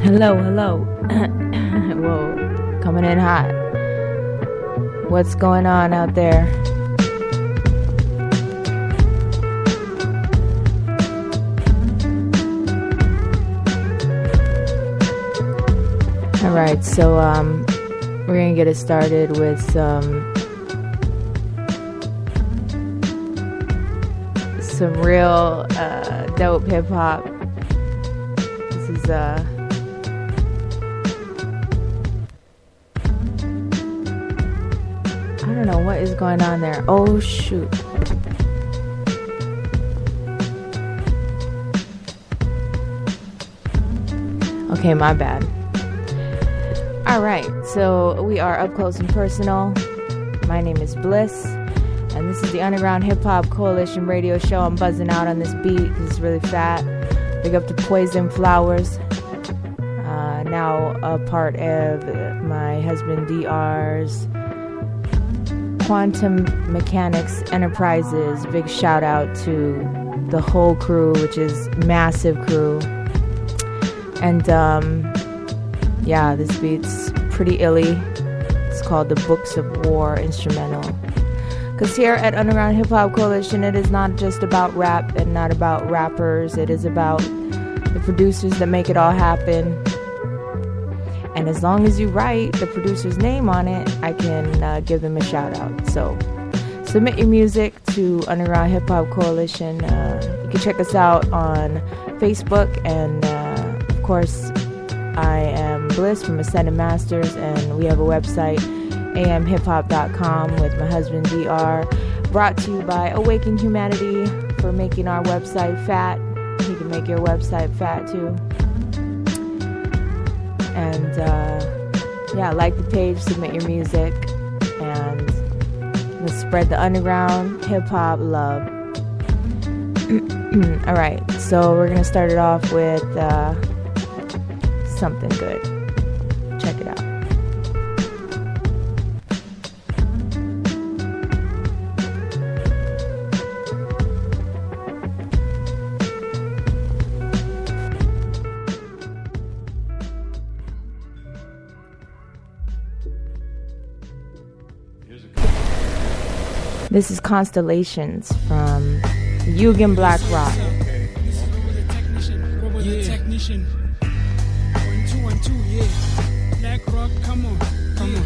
Hello. Whoa, coming in hot. What's going on out there? All right, so we're gonna get it started with some real dope hip hop. This is I don't know what is going on there. Oh shoot. Okay, my bad. All right, so we are up close and personal. My name is Bliss, and this is the Underground Hip Hop Coalition Radio Show. I'm buzzing out on this beat because it's really fat. Big up to Poison Flowers, now a part of my husband DR's Quantum Mechanics Enterprises. Big shout out to the whole crew, which is massive crew. And yeah, this beat's pretty illy. It's called the Books of War instrumental. Because here at Underground Hip Hop Coalition, it is not just about rap and not about rappers. It is about the producers that make it all happen. And as long as you write the producer's name on it, I can give them a shout out. So submit your music to Underground Hip Hop Coalition. You can check us out on Facebook. And of course, I am Bliss from Ascended Masters. And we have a website, amhiphop.com, with my husband DR. Brought to you by Awaken Humanity for making our website fat. He can make your website fat too. And yeah, like the page, submit your music, and let's spread the underground hip hop love. All right, so we're gonna start it off with something good. Check it out. This is Constellations from Yugen Black Rock. Technician. 1, 2, 1, 2, yeah. Black Rock, come on. Yeah.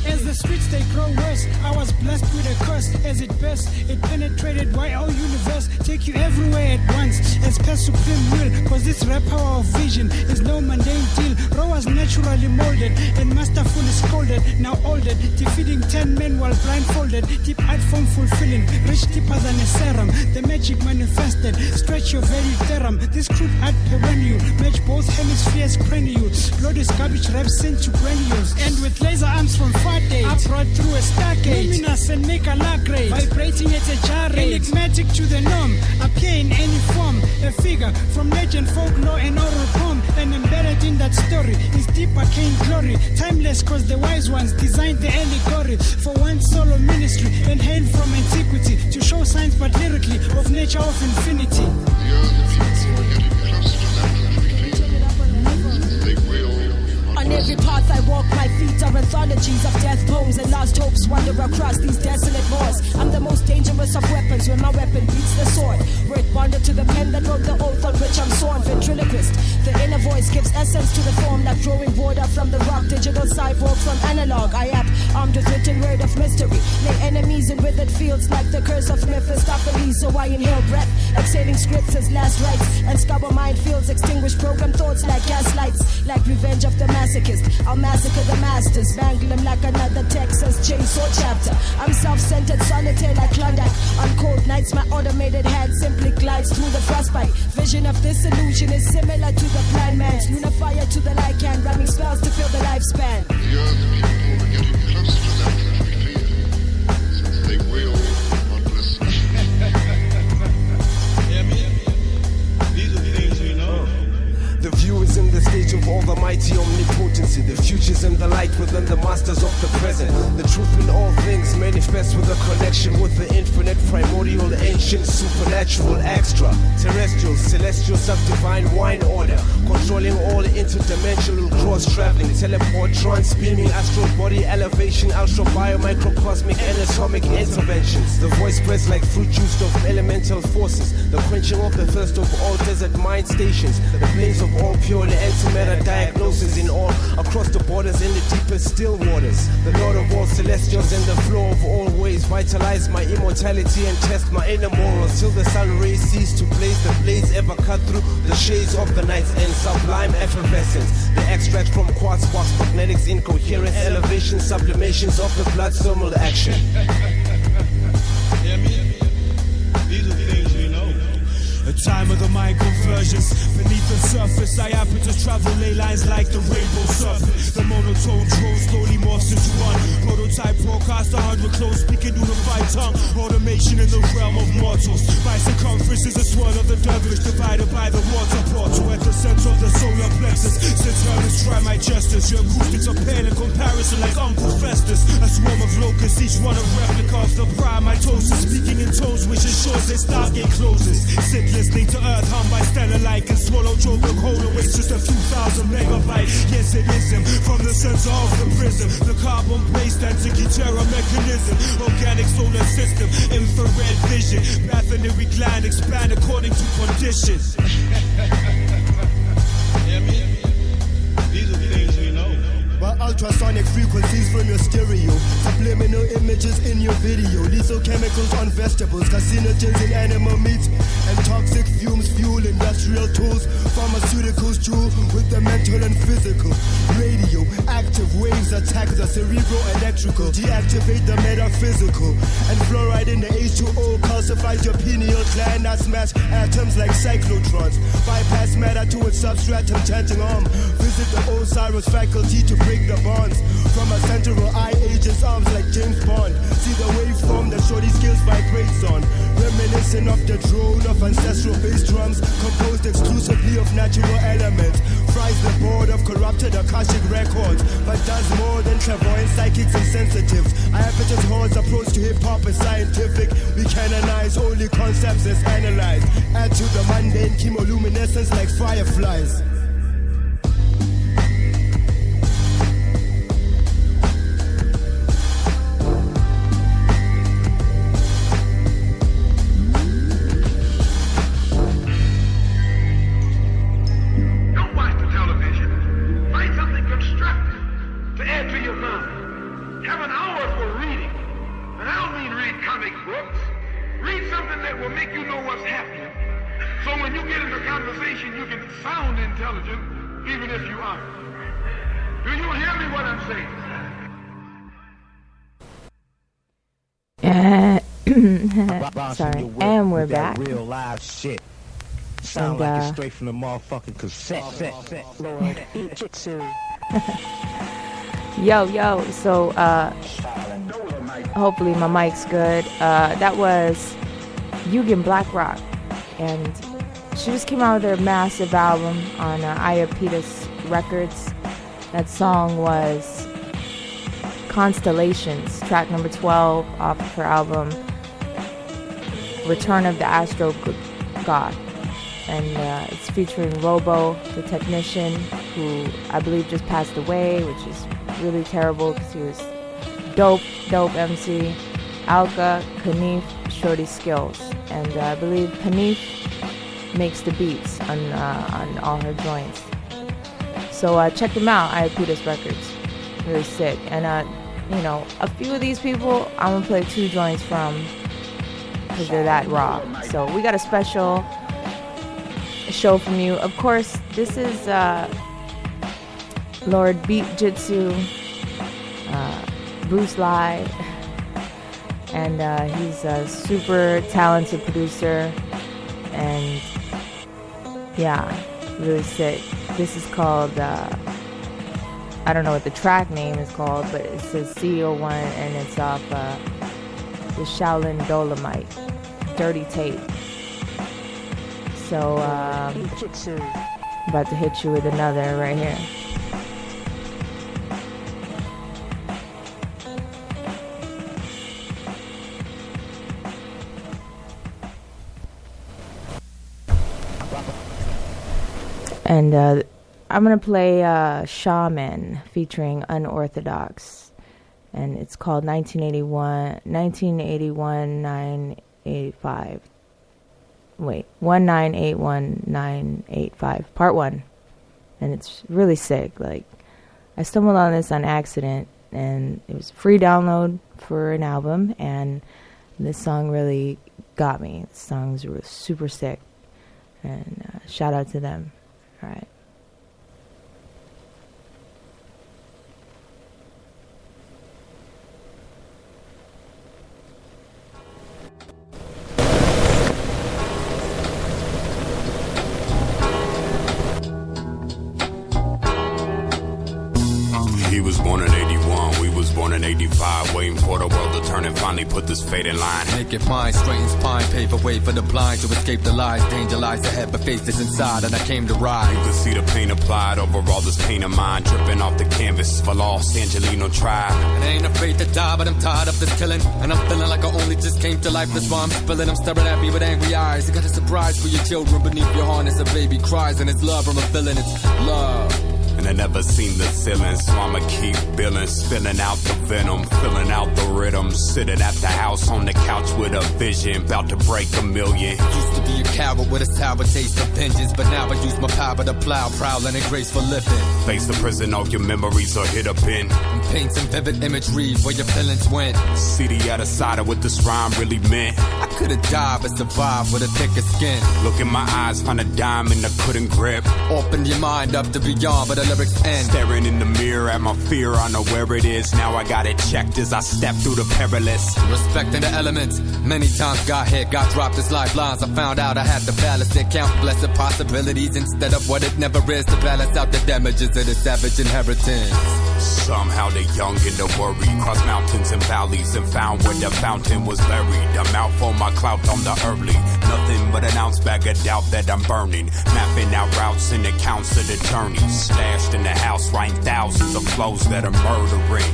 As the streets they grow worse, I was blessed with a curse. As it burst, it penetrated our universe. Take you everywhere at once, as per supreme will. Cause this rap power of vision is no mundane deal. Raw was naturally molded and masterfully scolded. Now altered, defeating 10 men while blindfolded. Deep art form fulfilling, rich deeper than a serum. The magic manifested, stretch your very theorem. This crude art perennial, match both hemispheres cranial. Blood is garbage reps into granules. And with laser arms from far days, I brought through a stargate. Luminous and make a lag grade, vibrating at a jar rate. Enigmatic to the norm, appear in any form. A figure from legend, folklore and oral poem. And embedded in that story is deep arcane glory. Timeless cause the wise ones designed the allegory for one solo ministry and hailed from antiquity to show signs but lyrically of nature of infinity. On every path I walk, my feet are anthologies of death poems and lost hopes wander across these desolate moors. I'm the most dangerous of weapons when my weapon beats the sword. Word bonded to the pen that wrote the oath on which I'm sworn. Ventriloquist, the inner voice gives essence to the form like drawing border from the rock. Digital cyborg from analog. I act armed with written word of mystery. Lay enemies in withered fields like the curse of Mephistopheles. So I inhale breath, exhaling scripts as last rites. And scubber minefields extinguish program thoughts like gaslights. Like revenge of the massacre. I'll massacre the masters, mangle them like another Texas chainsaw chapter. I'm self-centered, solitaire like Klondike. On cold nights, my automated hand simply glides through the frostbite. Vision of this illusion is similar to the blind man's. Lunar fire to the Lycan, rhyming spells to fill the lifespan. The earth people are getting close to that quickly, since they will not listen. Yeah, man. These are things we know. The view is in the stage of all the mighty omnipotency. The future's in the light within the masters of the present. The truth in all things manifests with a connection with the infinite, primordial, ancient, supernatural, extra, terrestrial, celestial, sub-divine wine order, controlling all interdimensional, cross-traveling, teleport, trans-beaming, astral body elevation, ultra-bio, microcosmic, anatomic interventions. The voice spreads like fruit juice of elemental forces, the quenching of the thirst of all desert mind stations, the blaze of all pure antimatter diagnosis in all, across the borders in the deepest still waters. The Lord of all celestials and the flow of all ways, vitalize my immortality and test my inner morals, till the sun rays cease to blaze, the blades ever cut through the shades of the night in sublime effervescence. The extract from quartz sparks magnetics, incoherence, elevation, sublimations of the blood thermal action. These are things we know. A time of the mind conversions. Beneath the surface, I happen to travel ley lines like the rainbow surface. The monotone drone slowly morphs into one. Prototype broadcast 100 close, speaking unified tongue. Automation in the realm of mortals. My circumference is a swirl of the dervish, divided by the water portal at the center of the solar plexus. Since hermits try my justice, your acoustics are pale in comparison like Uncle Festus. A swarm of locusts, each one a replica of the prime mitosis, speaking in tones which ensures their stargate closes. Sit listening to Earth hum by stellar light, can swallow Joburg whole and waste just a few thousand megabytes. Yes, it is him from the center of the prism. The carbon-based Antikythera mechanism, organic solar system, infrared vision, bathymetric gland expand according to conditions. These are things we know. But ultrasonic frequencies from your stereo, subliminal images in your video, lethal chemicals on vegetables, carcinogens in animal meats, and toxic fumes fuel industrial tools, pharmaceuticals jewel with the mental and physical. Radio, active waves attack the cerebro-electrical, deactivate the metaphysical, and fluoride in the H2O calcifies your pineal gland that smash atoms like cyclotrons, bypass matter to its substratum chanting visit the Osiris faculty to break the bonds from a central eye agent's arms like James Bond. See the waveform that shorty skills vibrates on, reminiscent of the drone of ancestral bass drums composed exclusively of natural elements. Fries the board of corrupted Akashic records, but does more than clairvoyant psychics and sensitives. Iapetus Hall's approach to hip-hop is scientific. We canonize only concepts as analyzed. Add to the mundane chemoluminescence like fireflies. Sorry, and we're back. Real live shit. Sound like it's straight from the motherfucking cassette. Yo, so hopefully my mic's good. That was Yugen Blackrock, and she just came out with her massive album on Iapetus Records. That song was Constellations, track number 12 off of her album Return of the Astro God, and it's featuring Robo, the technician, who I believe just passed away, which is really terrible because he was dope MC. Alka, Kanief, Shorty Skills, and I believe Kanief makes the beats on all her joints. So check them out, Iapetus Records, really sick. And a few of these people I'm gonna play 2 joints from, because they're that raw. So we got a special show from you. Of course, this is Lord Beat Jitsu, Bruce Lai, and he's a super talented producer, and yeah, really sick. This is called, I don't know what the track name is called, but it says CO1, and it's off the Shaolin Dolomite, Dirty Tape. So about to hit you with another right here. And I'm going to play Shaman featuring Unorthodox. And it's called 1981-985. Wait, 1981985, part 1. And it's really sick. Like, I stumbled on this on accident, and it was a free download for an album, and this song really got me. The songs were super sick, and shout out to them. All right. He was born in 81, we was born in 85, waiting for the world to turn and finally put this fate in line. Make it mine, straightens pine, pave a way for the blind to escape the lies. Danger lies ahead, but faith is inside, and I came to ride. You can see the pain applied over all this pain of mine, dripping off the canvas for Los Angelino tribe. And I ain't afraid to die, but I'm tired of this killing, and I'm feeling like I only just came to life. That's why I'm spilling. I'm staring at me with angry eyes. I got a surprise for your children beneath your harness. A baby cries, and it's love from a villain. It's love. And I never seen the ceiling, so I'ma keep billing, spilling out the venom, filling out the rhythm, sitting at the house on the couch with a vision, about to break a million. Used to be a coward with a sour taste of vengeance, but now I use my power to plow, prowling and graceful living. Face the prison, all your memories are hid up in. And paint some vivid imagery where your feelings went. See the other side of what this rhyme really meant. I could've died but survived with a thicker skin. Look in my eyes, find a diamond I couldn't grip. Open your mind up to beyond, but lyrics end. Staring in the mirror at my fear, I know where it is. Now I got it checked as I step through the perilous. Respecting the elements, many times got hit, got dropped as lifelines. I found out I had to balance it, count blessed possibilities instead of what it never is, to balance out the damages of the savage inheritance. Somehow the young and the worried crossed mountains and valleys and found where the fountain was buried. A mouthful my clout on the early, nothing but an ounce bag of doubt that I'm burning. Mapping out routes and accounts of the journeys. Stashed in the house, writing thousands of flows that are murdering.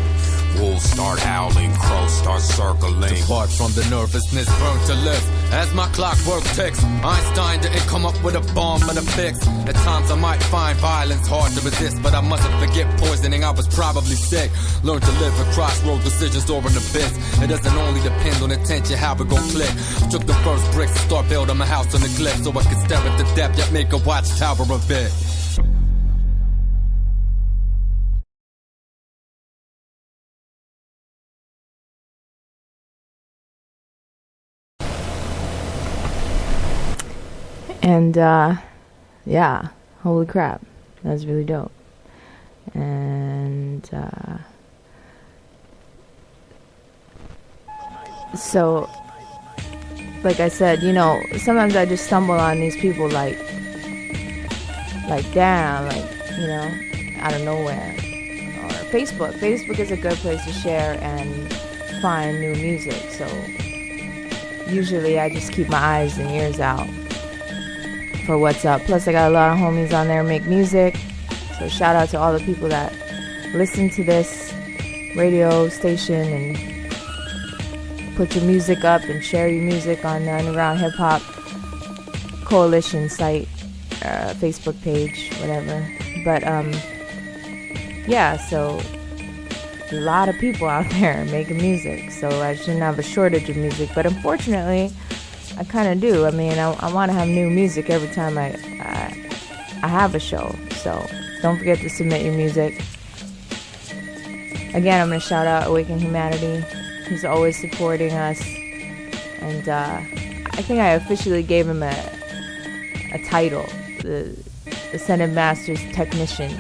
Wolves start howling, crows start circling. Depart from the nervousness, burn to live. As my clockwork ticks, Einstein didn't come up with a bomb but a fix. At times I might find violence hard to resist, but I mustn't forget poisoning, I was probably sick. Learn to live with crossroad decisions or an abyss. It doesn't only depend on intention, how it gon' click. Took the first bricks to start building my house on the cliff, so I could stare at the depth, yet make a watchtower of it. And yeah, holy crap, that was really dope. And so, like I said, you know, sometimes I just stumble on these people like damn, like, you know, out of nowhere. Or Facebook is a good place to share and find new music. So usually I just keep my eyes and ears out for what's up. Plus I got a lot of homies on there make music, so shout out to all the people that listen to this radio station and put your music up and share your music on the Underground Hip Hop Coalition site, Facebook page, whatever. But yeah, so a lot of people out there making music, so I shouldn't have a shortage of music, but unfortunately I kind of do. I mean, I want to have new music every time I have a show. So don't forget to submit your music. Again, I'm going to shout out Awaken Humanity. He's always supporting us. And I think I officially gave him a title, the Ascended Masters Technician.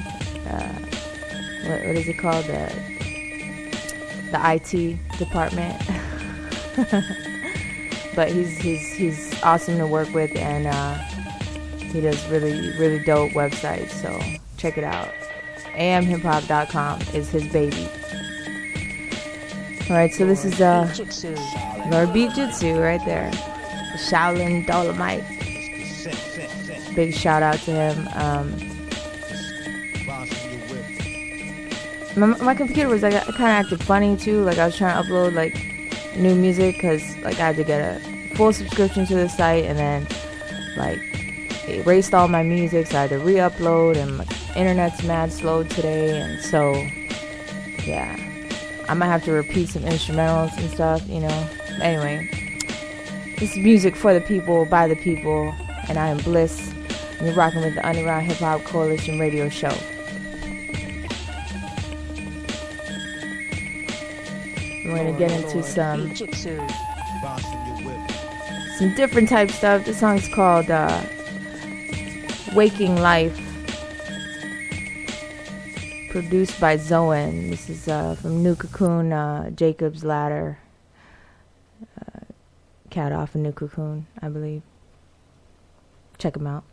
What is it called? The IT department. But he's awesome to work with, and he does really dope websites, so check it out. amhiphop.com is his baby. Alright, so this is Lord Beat Jitsu right there. The Shaolin Dolomite. Big shout out to him. My computer was like kind of acted funny too. Like I was trying to upload like new music because like I had to get a full subscription to the site, and then like it erased all my music, so I had to re-upload, and like internet's mad slow today, and so yeah, I might have to repeat some instrumentals and stuff, you know. Anyway, this is music for the people, by the people, and I am Bliss, and you're rocking with the Underground Hip Hop Coalition Radio Show. We're gonna get into some different type stuff. This song's called Waking Life, produced by Zoan. This is from New Cocoon, Jacob's Ladder, cat off of New Cocoon, I believe. Check him out.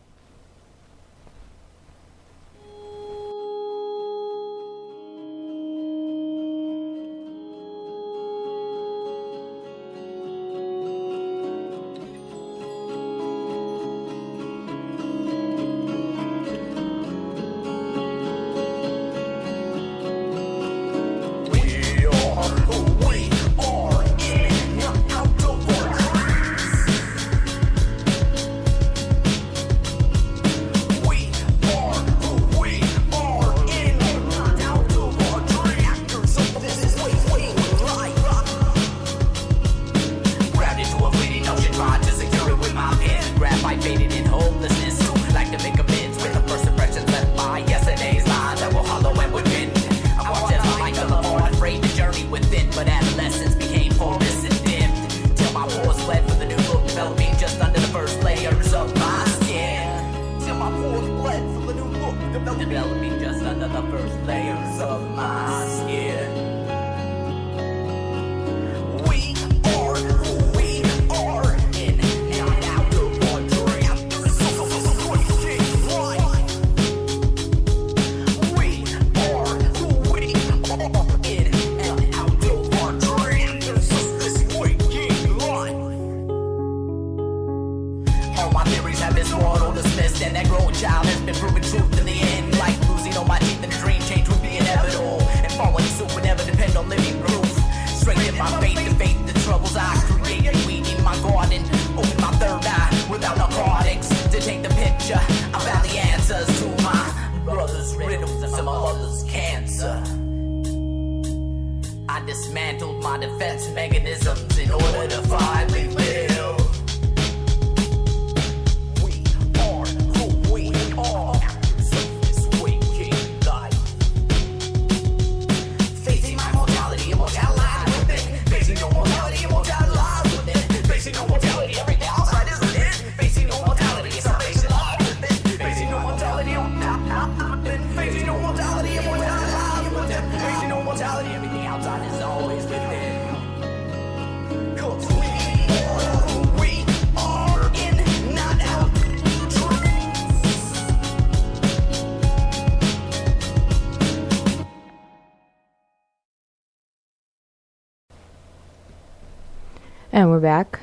And we're back,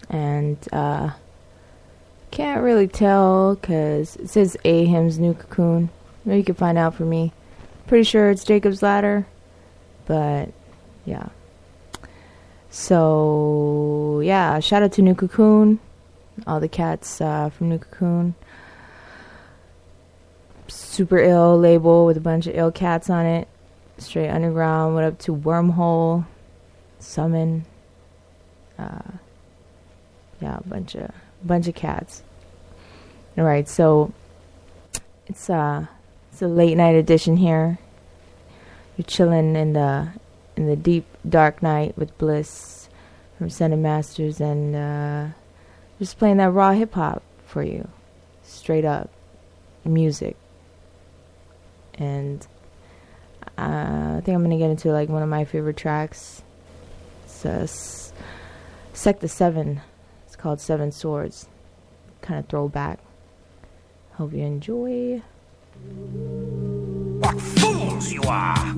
and can't really tell because it says Ahim's New Cocoon. Maybe you can find out for me. Pretty sure it's Jacob's Ladder, but yeah. So yeah, shout out to New Cocoon, all the cats from New Cocoon. Super ill label with a bunch of ill cats on it. Straight underground. Went up to Wormhole, Summon. Yeah, a bunch of cats. All right, so it's a late night edition here. You're chilling in the deep dark night with Bliss from Sending Masters, and just playing that raw hip hop for you, straight up music. And I think I'm gonna get into like one of my favorite tracks. It's Sector 7. It's called Seven Swords. Kind of throwback. Hope you enjoy. What fools you are!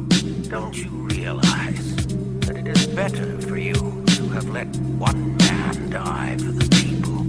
Don't you realize that it is better for you to have let one man die for the people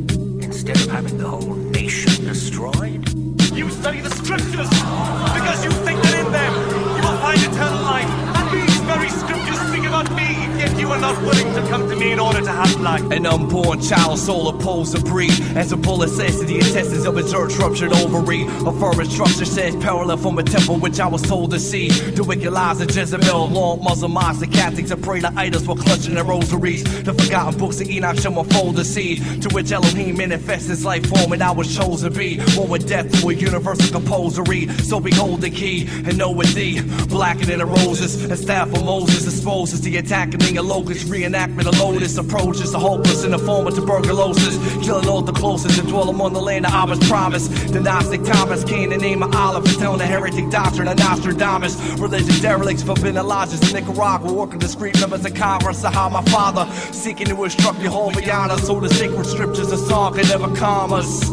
instead instead of having the whole nation destroyed? You study the scriptures because you think that in them you will find eternal life. And these very scriptures speak about me, yet you are not willing to come to me in order to have life. An unborn child, soul opposed to breed. As a bullet says to the intestines of its earth ruptured ovary. A firm structure says parallel from a temple which I was told to see. The wicked lies of Jezebel, long Muslim mosques, the Catholics and pray the idols were clutching their rosaries. The forgotten books of Enoch shall unfold the seed to which Elohim manifests his life form, and I was chosen to be one with death through a universal composery. So behold the key and know with thee, blacker than the roses, and staff of Moses exposes the attacking a locust, reenactment of lotus approaches the hopeless in the form of tuberculosis, killing all the closest and dwell among the land of Abba's promise. The Gnostic Thomas King, the name of Olive, is telling the heretic doctrine of Nostradamus. Religious derelicts, forbidden lodges in Nicaragua, working discreet members of Congress. I how my father seeking to instruct Jehovah, so the sacred scriptures of song can never calm us.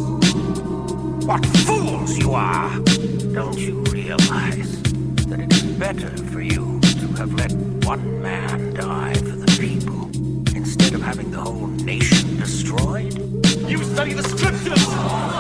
What fools you are! Don't you realize that it is better for you to have let one man die for the people instead of having the whole nation destroyed? You study the scriptures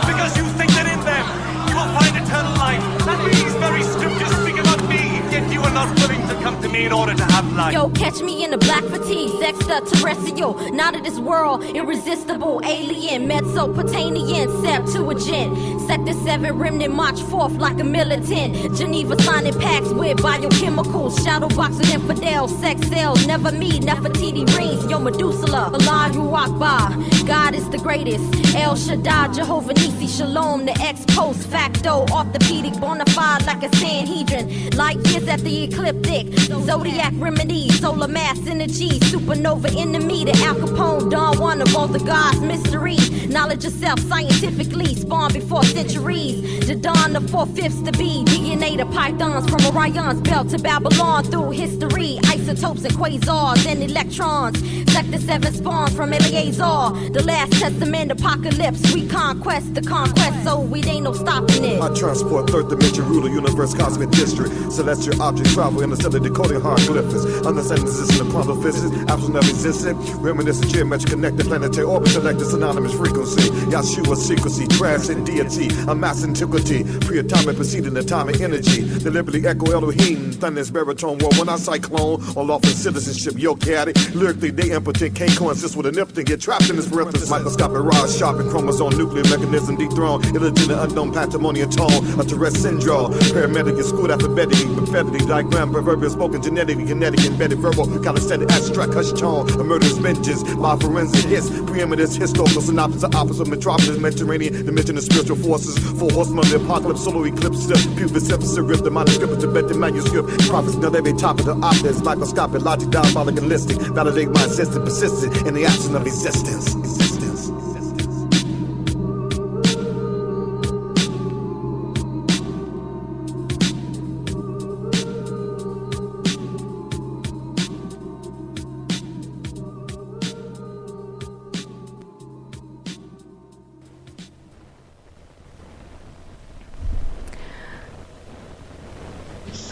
because you think that in them you will find eternal life. And these very scriptures speak about me, yet you are not willing to come to me in order to have life. Yo, catch me in the black fatigues, extraterrestrial, not of this world, irresistible, alien, Mesopotamian, Septuagint, Sector 7 remnant march forth like a militant, Geneva signing pacts with biochemicals, shadow box with infidels, sex cells, never meet, Nefertiti rings, yo Medusa, Allah Akbar, God is the greatest, El Shaddai, Jehovah Nisi, Shalom, the ex-post facto, orthopedic, bona fide like a Sanhedrin, light years at the ecliptic, zodiac remedy, solar mass energy, supernova enemy, the Al Capone, Don Juan of all the gods, mystery, knowledge of self scientifically, spawned before centuries, the dawn of 4/5 to be, DNA to pythons, from Orion's belt to Babylon, through history, isotopes and quasars and electrons, Sector 7 spawned from Eleazar, the last testament, apocalypse, we conquest the conquest, so we ain't no stopping it. I transport third dimension, ruler, universe, cosmic district, celestial object travel, interstellar decoding hieroglyphics, understanding existence of quantum physics, absolute never existed, reminiscent geometric connected planetary orbit, selected synonymous frequency, Yahshua secrecy, transcend deity, amass antiquity, pre-atomic preceding atomic energy, deliberately echo Elohim, thunder's baritone war, when I cyclone, all off in citizenship, yo caddy, lyrically they impotent, can't coexist with an impotent, get trapped in this parenthesis, microscopic rod, sharp chromosome, nuclear mechanism, dethroned, illegitimate, unknown, patrimonial tone, a Tourette syndrome, paramedic is schooled alphabetically, prophetically, diagram, proverbial, spoken, genetically, kinetic, embedded, verbal, calisthenic, abstract, hush tone, a murderous vengeance, by forensic hits, preeminence, historical synopsis, opposite, metropolis, Mediterranean, dimension of spiritual forces, four horsemen of the apocalypse, solar eclipse, pubis, emphasis, rift, the manuscript, Tibetan manuscript, prophets, know every top of the optics, microscopic, logic, diabolic, and listic, validate my existence, persistent in the absence of existence.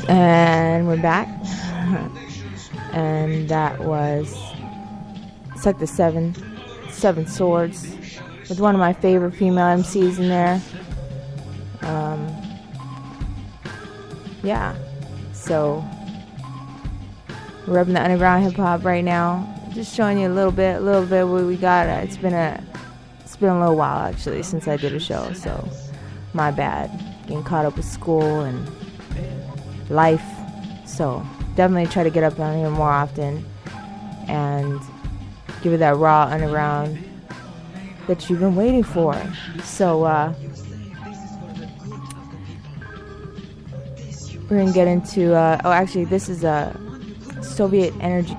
And we're back. And that was Sector 7, Seven Swords, with one of my favorite female MCs in there. Yeah. So we're up in the underground hip hop right now. Just showing you a little bit what we got. It's been a little while actually since I did a show, so my bad. Getting caught up with school and life, so definitely try to get up on here more often and give it that raw underground that you've been waiting for. So we're gonna get into actually this is a Soviet energy.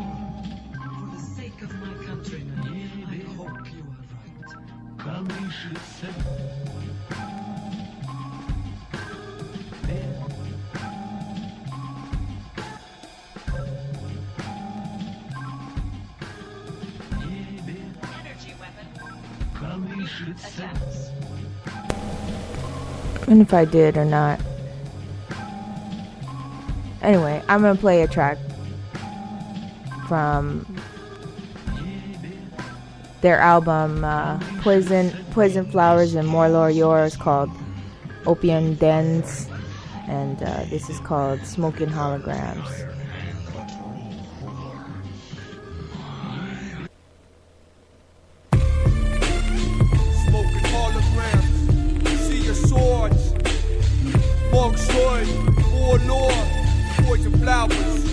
And if I did or not. Anyway, I'm gonna play a track from their album Poison Flowers and More Lore Yours called Opium Dens, and this is called Smoking Holograms. Smoking holograms, see your swords, monk sword, more lore, poison flowers.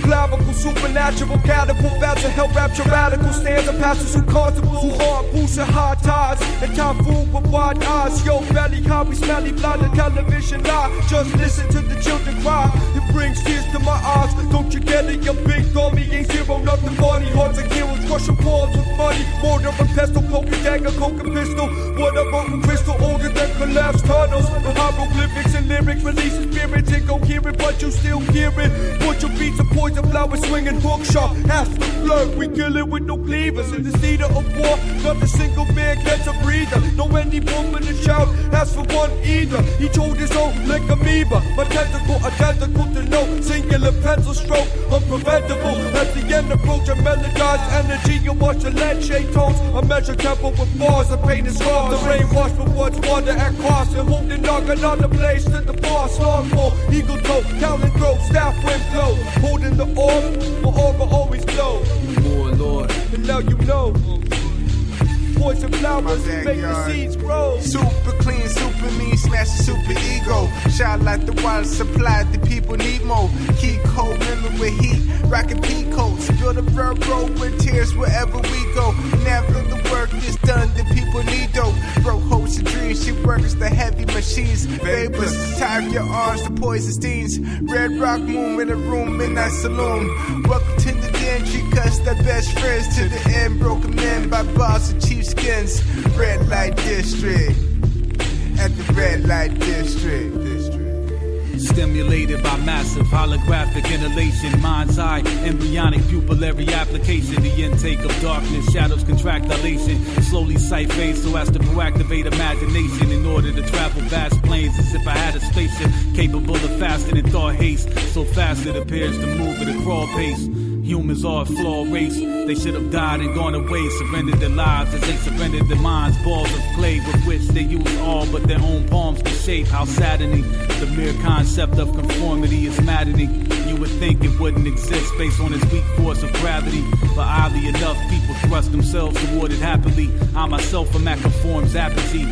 Clavicle, supernatural, catapult, about to help rapture radical stands and pastors who constables, who harm, boosts and hard ties, and time food with wide eyes. Yo, belly, how we smelly, blind the television lie. Just listen to the children cry. It brings tears to my eyes. Don't you get it? Your big dummy ain't zero, nothing funny. Hearts and heroes, crushing palms with money. Mortar and pestle, poker dagger, coke and pistol. What a broken crystal, older than collapsed tunnels. The hieroglyphics and lyrics release spirits incoherent, but you still hear it. Put your beats of poison flowers swinging hook sharp. Ask the flirt, we kill it with no cleavers. In the theater of war, not a single man gets a breather. No any woman to shout, ask for one either. Each hold his own like amoeba. My tentacle identical to no singular pencil stroke. Unpreventable as the end approach. A melodized energy, you watch the lead shade tones. I measure tempo with bars, I paint and scars. The rain wash for what's water at cost. And holding dog another place to the boss. Long for eagle toe, talon throw, staff wind blow. Holding the orb, my orb will always glow. More Lord, and now you know. Poison flowers make the seeds grow. Super clean, super mean, smash the super ego. Shine like the water supply, the people need more. Keep cold, remember with heat, rockin' peacoats. Build a railroad with tears wherever we go. Never the work is done, the people need dope. Broke hopes and dreams, she works the heavy machines. Vapors, tie up your arms to poison steams. Red rock moon in a room, midnight saloon. Welcome to the den, treat us the best friends to the end. Broken men by bars and chief skins. Red light district, at the red light district. Stimulated by massive holographic inhalation, mind's eye, embryonic pupillary application. The intake of darkness, shadows contract dilation. Slowly sight fades so as to proactivate imagination in order to travel vast planes as if I had a spaceship capable of faster than thought haste. So fast it appears to move at a crawl pace. Humans are a flawed race. They should have died and gone away, surrendered their lives as they surrendered their minds. Balls of clay with which they use all but their own palms to shape. How saddening. The mere concept of conformity is maddening. You would think it wouldn't exist based on its weak force of gravity. But oddly enough, people thrust themselves toward it happily. I myself am at conform's apathy.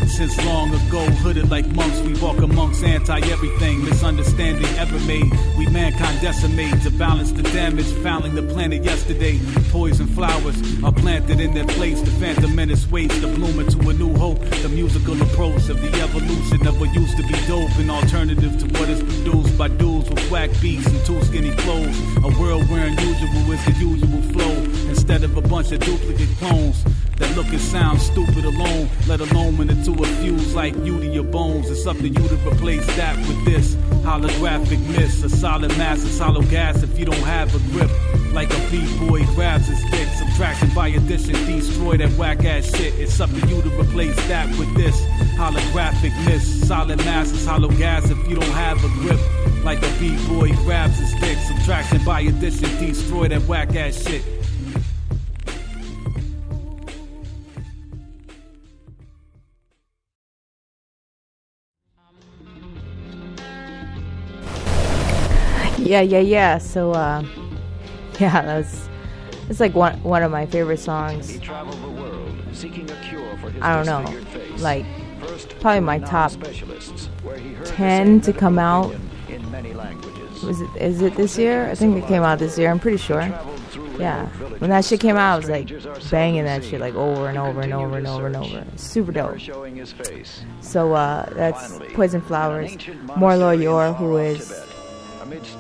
Since long ago, hooded like monks, we walk amongst anti-everything. Misunderstanding ever made, we mankind decimate to balance the damage, fouling the planet yesterday. Poison flowers are planted in their place. The phantom menace waits to bloom into a new hope. The musical approach of the evolution of what used to be dope, an alternative to what is produced by dudes with whack beats and too skinny clothes. A world where unusual is the usual flow, instead of a bunch of duplicate clones that look and sound stupid alone, let alone when the two are fused like you to your bones. It's up to you to replace that with this holographic mist. A solid mass is hollow gas if you don't have a grip. Like a B-boy grabs his dick, subtraction by addition, destroy that whack-ass shit. It's up to you to replace that with this holographic mist. Solid mass is hollow gas if you don't have a grip. Like a B-boy grabs his dick, subtraction by addition, destroy that whack-ass shit. Yeah. So, it's like one of my favorite songs. He traveled the world seeking a cure for his I don't know, face. like probably my top 10 to come out. In many languages. Is it this year? I think it came out this year. I'm pretty sure. Yeah. When that shit came out, I was like banging that shit like over and over and over and over and over. Super dope. So that's Poison Flowers. More Lore Yor, who is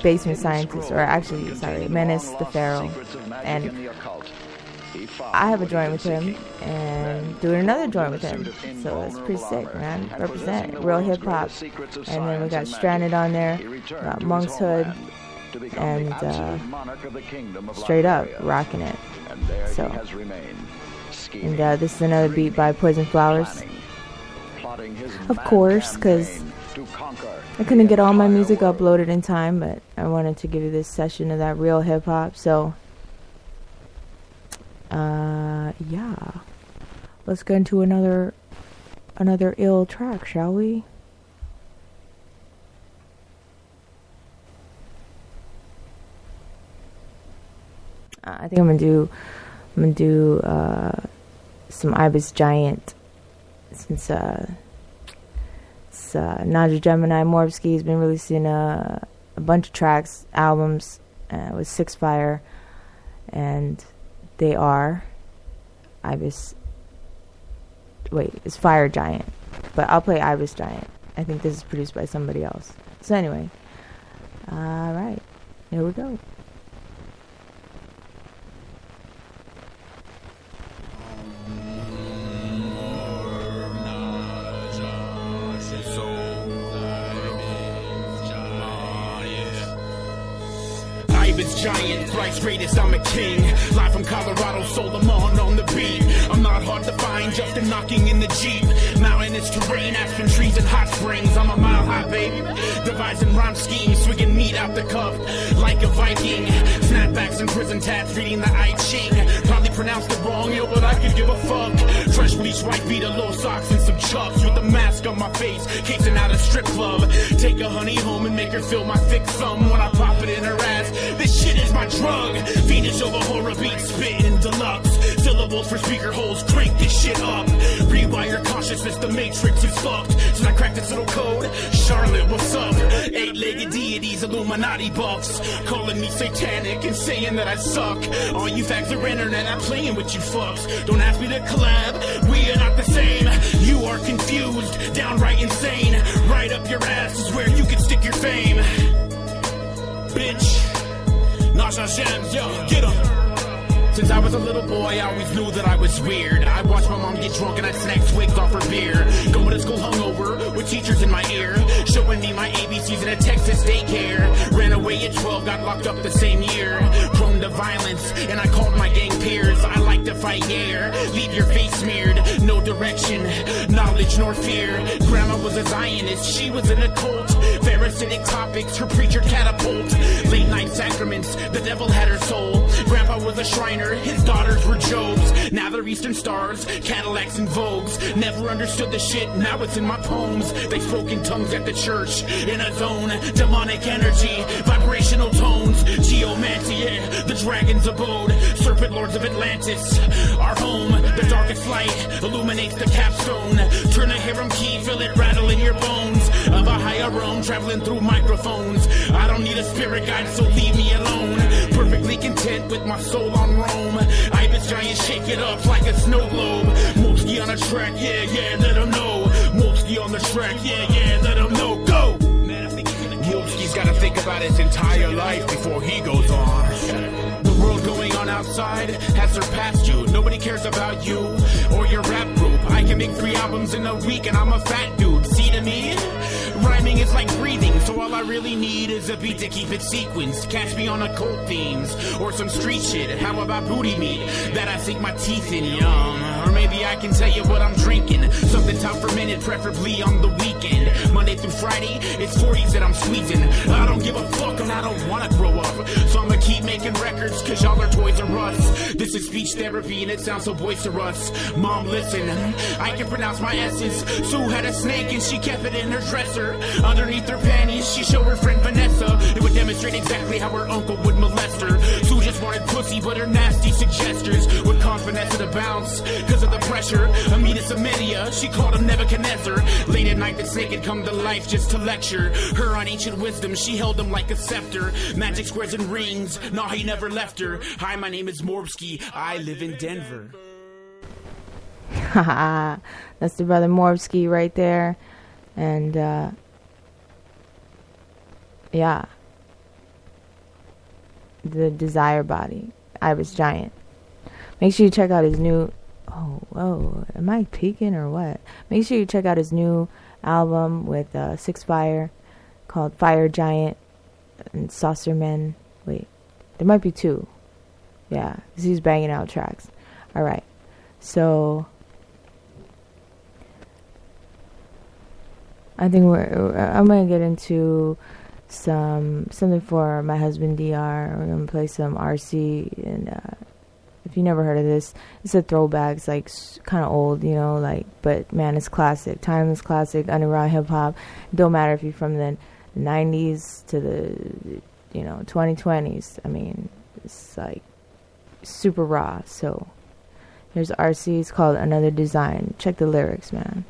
Basement Scientist, or actually, sorry, Menace the Pharaoh. And I have a joint with him and doing another joint with him. So that's pretty sick, man. Represent real hip hop. And then we got Stranded on there, got Monk's Hood, and straight up rocking it. So, and this is another beat by Poison Flowers. Of course, because I couldn't get all my music uploaded in time, but I wanted to give you this session of that real hip hop. So Yeah. Let's get into another ill track, shall we? I think I'm gonna do some Ibis Giant, since Naja Gemini Morbsky has been releasing a bunch of tracks, albums with Six Fire, and they are Ibis. Wait, it's Fire Giant, but I'll play Ibis Giant. I think this is produced by somebody else. So anyway, all right, here we go. Ibis Giant, thrice greatest, I'm a king. Live from Colorado, Solomon on the beat. I'm not hard to find, just a knocking in the Jeep. Mountainous terrain, aspen trees and hot springs. I'm a mile high, baby. Devising rhyme schemes, swigging meat out the cup like a Viking. Snapbacks and prison tats, reading the I Ching. Probably pronounced it wrong, yo, but I could give a fuck. Fresh bleach, white beater, low socks, and some chucks with a mask on my face, casing out a strip club. Take a honey home and make her feel my thick thumb when I pop it in her ass. This shit is my drug. Venus over horror beats, spitting deluxe. Syllables for speaker holes, crank this shit up. Rewire consciousness, the matrix is fucked. Since I cracked this little code, Charlotte, what's up? Eight-legged deities, Illuminati buffs, calling me satanic and saying that I suck. All you fags are internet, I'm playing with you fucks. Don't ask me to collab, we are not the same. You are confused, downright insane. Right up your ass is where you can stick your fame. Bitch. Naja Gems, yo, get 'em. Since I was a little boy, I always knew that I was weird. I watched my mom get drunk and I'd snack twigs off her beer. Going to school hungover with teachers in my ear, showing me my ABCs in a Texas daycare. Ran away at 12, got locked up the same year. Prone to violence, and I called my gang peers. I like to fight, yeah. Leave your face smeared, no direction, knowledge nor fear. Grandma was a Zionist, she was in a cult. Pharisaic topics, her preacher catapult. Late night sacraments, the devil had her soul. Grandpa was a Shriner, his daughters were Jobs. Now they're Eastern Stars, Cadillacs and Vogues. Never understood the shit, now it's in my poems. They spoke in tongues at the church, in a zone. Demonic energy, vibrational tones. Geomancy, yeah, the dragon's abode. Serpent lords of Atlantis, our home. The darkest light illuminates the capstone. Turn a harem key, feel it rattle in your bones. Of a higher realm, traveling through microphones. I don't need a spirit guide, so leave me alone. Perfectly content with my soul on Rome. Ibis Giant, shake it up like a snow globe. Molsky on the track, yeah, yeah, let him know. Molsky on the track, yeah, yeah, let him know. Go! Molsky's gotta think about his entire life before he goes on. The world going on outside has surpassed you. Nobody cares about you or your rap group. I can make 3 albums in a week and I'm a fat dude. See, to me, rhyming is like breathing, so all I really need is a beat to keep it sequenced. Catch me on occult themes or some street shit. How about booty meat that I sink my teeth in? Yum. Or maybe I can tell you what I'm drinking. Something top fermented, preferably on the weekend. Monday through Friday, it's 40s that I'm squeezing. I don't give a fuck and I don't wanna grow up, so I'ma keep making records cause y'all are Toys R Us. This is speech therapy and it sounds so boisterous. Mom, listen, I can pronounce my S's. Sue had a snake and she kept it in her dresser. Underneath her panties, she showed her friend Vanessa. It would demonstrate exactly how her uncle would molest her. Sue just wanted pussy, but her nasty suggestions would cause Vanessa to bounce cause of the pressure. Amina Semidia, she called him Nebuchadnezzar. Late at night, the snake had come to life just to lecture her on ancient wisdom. She held him like a scepter. Magic squares and rings, nah, he never left her. Hi, my name is Morbsky. I live in Denver. Haha, that's the brother Morbsky right there. And yeah, the Desire Body, Ibis Giant. Make sure you check out his new. Oh, am I peeking or what? Make sure you check out his new album with Six Fire called Fire Giant and Saucerman. Wait, there might be 2. Yeah, because he's banging out tracks. All right, so I think I'm gonna get into something for my husband DR. We're gonna play some RC, and if If you never heard of this, it's a throwback. It's like kind of old, you know, like, but man, it's classic. Timeless classic, underground hip hop. Don't matter if you're from the 90s to the, 2020s. I mean, it's like super raw. So here's RC. It's called Another Design. Check the lyrics, man.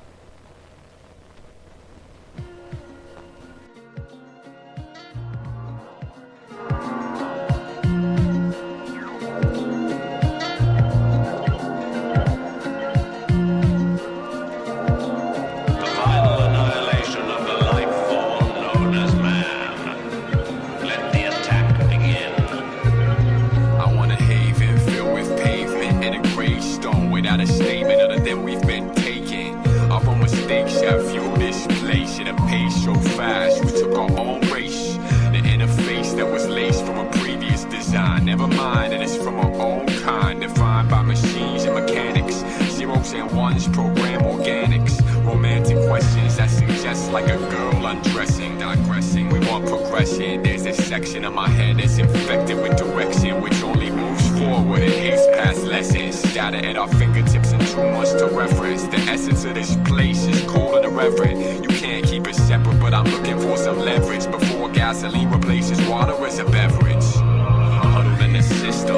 Of my head is infected with direction, which only moves forward and hates past lessons. Data at our fingertips and too much to reference. The essence of this place is cold and irreverent. You can't keep it separate, but I'm looking for some leverage before gasoline replaces water as a beverage. Huddled in the system,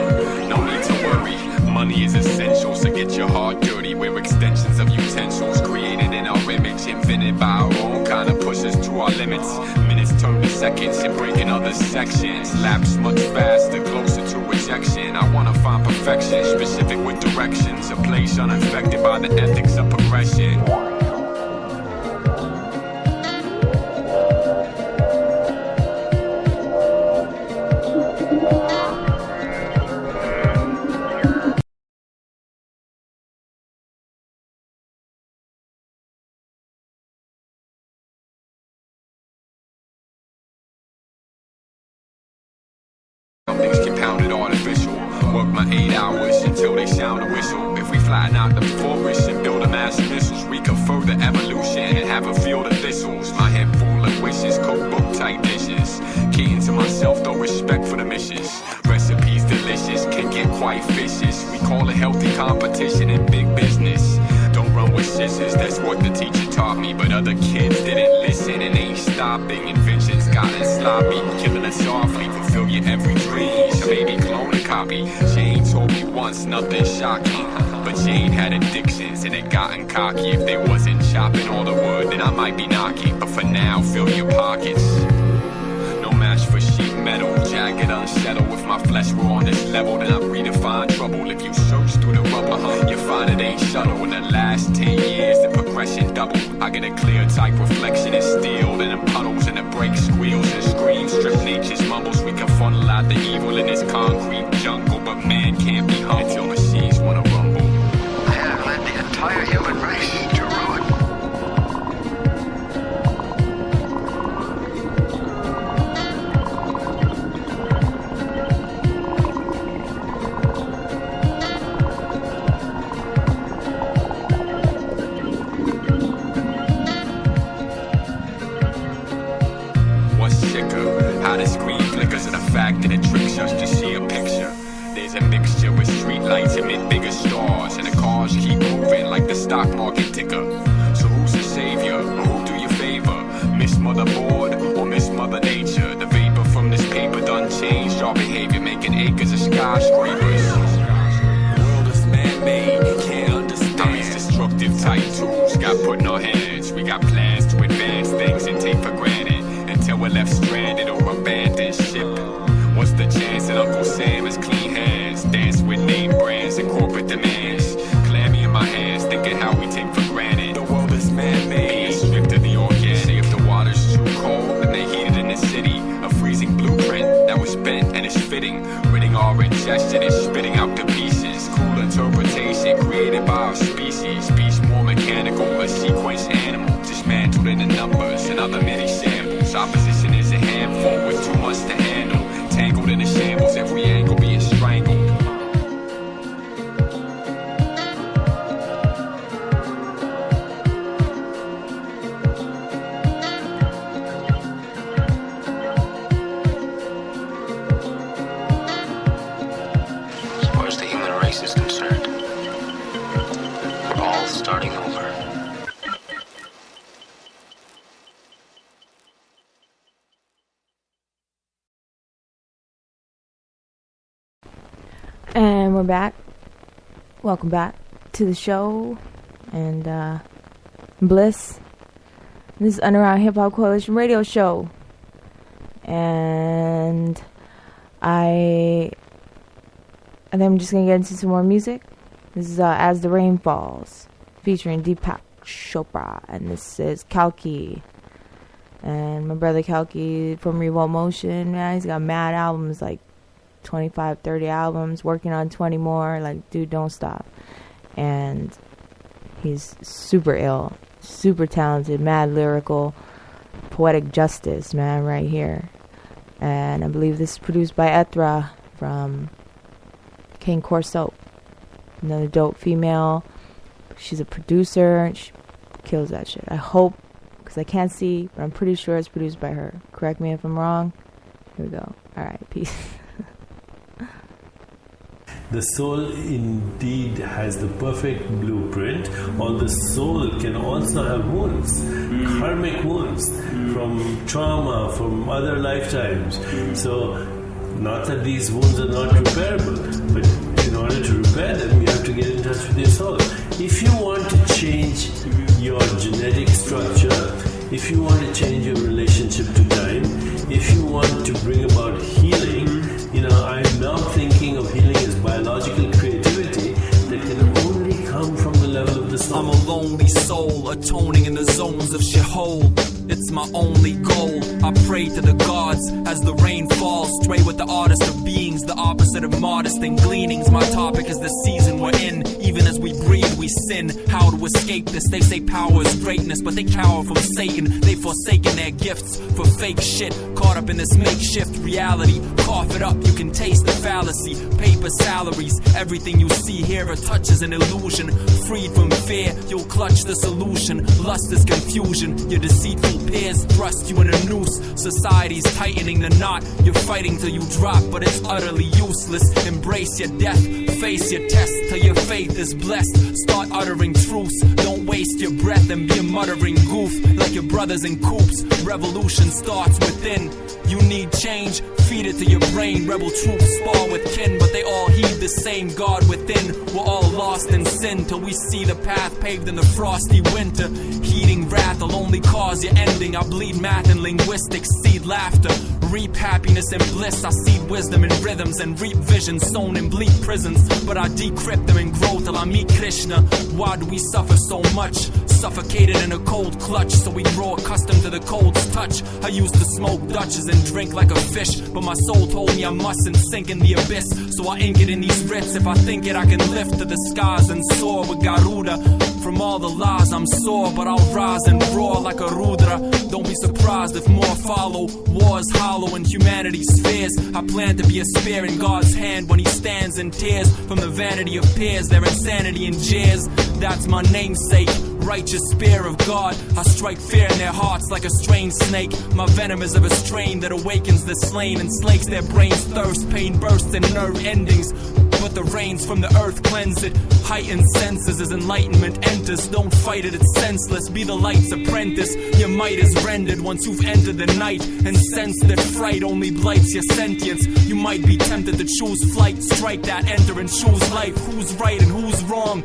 no need to worry. Money is essential, so get your heart dirty. We're extensions of utensils created in our image, invented by our own kind of pushes to our limits. Minutes turn to seconds and breaking other sections. Lapse much faster, closer to rejection. I wanna find perfection, specific with directions. A place unaffected by the ethics of progression. Things get pounded artificial. Work my 8 hours until they sound a whistle. If we flatten out the forest and build a mass of missiles, we can further evolution and have a field of thistles. My head full of wishes, cookbook type dishes. Keying to myself, though respect for the missions. Recipes delicious, can get quite vicious. We call it healthy competition in big business. Don't run with scissors, that's what the teacher taught me. But other kids didn't listen and ain't stopping. Inventions gotten sloppy, killing us softly. Fulfill your every dream, so maybe clone a copy. Jane told me once, nothing shocking. But Jane had addictions and had gotten cocky. If they wasn't chopping all the wood, then I might be knocking. But for now, fill your pockets. No match for sheet metal, jagged, unsettled. If my flesh were on this level, then I'd redefine trouble. If you search through the rubber, you find it ain't subtle. In the last 10 years, the progression doubled. I get a clear type reflection in steel, then in puddles and the brakes squeals and screams. Strip nature's mumbles, we can funnel out the evil in this concrete jungle. But man can't be humble until machines wanna rumble. I have led the entire human race to ruin. That it tricks us to see a picture. There's a mixture with street lights emit bigger stars, and the cars keep moving like the stock market ticker. So who's the savior, or who do you favor? Miss Motherboard or Miss Mother Nature? The vapor from this paper done changed our behavior, making acres of skyscrapers. The world is man-made, can't understand. These destructive type tools got put in our hands. We got plans to advance things and take for granted until we're left stranded or abandoned ship. What's the chance that Uncle Sam has clean hands? Dance with name brands and corporate demands. Clammy in my hands, thinking how we take for granted. The world is man-made, being stripped of the organic. If the water's too cold, then they heat it in the city. A freezing blueprint that was bent and is fitting. Ridding our ingestion and spitting out the pieces. Cool interpretation created by our species. Beast more mechanical, a sequenced animal. Dismantled in the numbers and other many samples. Opposition is a handful with too much to handle. Tangled in the shambles, every angle being strangled. Suppose the human race is And we're back. Welcome back to the show. And Bliss. This is Underground Hip Hop Coalition Radio Show. And I think I'm just going to get into some more music. This is As the Rain Falls, featuring Deepak Chopra. And this is Kalki. And my brother Kalki from Revolt Motion, man, he's got mad albums, like 25, 30 albums, working on 20 more. Like, dude, don't stop. And he's super ill, super talented, mad lyrical, poetic justice, man, right here. And I believe this is produced by Ethra from King Corso. Another dope female. She's a producer. She kills that shit. I hope, because I can't see, but I'm pretty sure it's produced by her. Correct me if I'm wrong. Here we go. All right, peace. The soul indeed has the perfect blueprint, or the soul can also have wounds, karmic wounds from trauma, from other lifetimes. So, not that these wounds are not repairable, but in order to repair them, you have to get in touch with your soul. If you want to change your genetic structure, if you want to change your relationship to time, if you want to bring about healing, I'm now thinking of healing as biological creativity that can only come from the level of the soul. I'm a lonely soul, atoning in the zones of Sheol. It's my only goal. I pray to the gods as the rain falls. Stray with the artist of beings, the opposite of modest and gleanings. My topic is the season we're in. Even as we breathe, we sin. How to escape this? They say power is greatness, but they cower from Satan. They've forsaken their gifts for fake shit. Caught up in this makeshift reality. Cough it up, you can taste the fallacy. Paper salaries, everything you see here, a touch is an illusion. Freed from fear, you'll clutch the solution. Lust is confusion. Your deceitful peers thrust you in a noose. Society's tightening the knot. You're fighting till you drop, but it's utterly useless. Embrace your death, face your test till your faith is blessed. Start uttering truths. Don't waste your breath and be a muttering goof like your brothers in coops. Revolution starts within. You need change, feed it to your brain. Rebel troops spar with kin, but they all heed the same God within. We're all lost in sin till we see the path paved in the frosty winter. Heating wrath will only cause your ending. I bleed math and linguistics, seed laughter. Reap happiness and bliss. I seed wisdom in rhythms and reap visions sown in bleak prisons. But I decrypt them and grow till I meet Krishna. Why do we suffer so much? Suffocated in a cold clutch, so we grow accustomed to the cold's touch. I used to smoke Dutches and drink like a fish, but my soul told me I mustn't sink in the abyss. So I ink it in these writs. If I think it, I can lift to the skies and soar with Garuda. From all the lies I'm sore, but I'll rise and roar like a Rudra. Don't be surprised if more follow. Wars hollow in humanity's fears. I plan to be a spear in God's hand when he stands in tears. From the vanity of peers, their insanity and jeers. That's my namesake, righteous spear of God. I strike fear in their hearts like a strange snake. My venom is of a strain that awakens the slain and slakes their brains' thirst. Pain bursts in nerve endings, but the rains from the earth cleanse it. Heightened senses as enlightenment enters. Don't fight it, it's senseless. Be the light's apprentice. Your might is rendered once you've entered the night and sense that fright only blights your sentience. You might be tempted to choose flight. Strike that, enter and choose life. Who's right and who's wrong?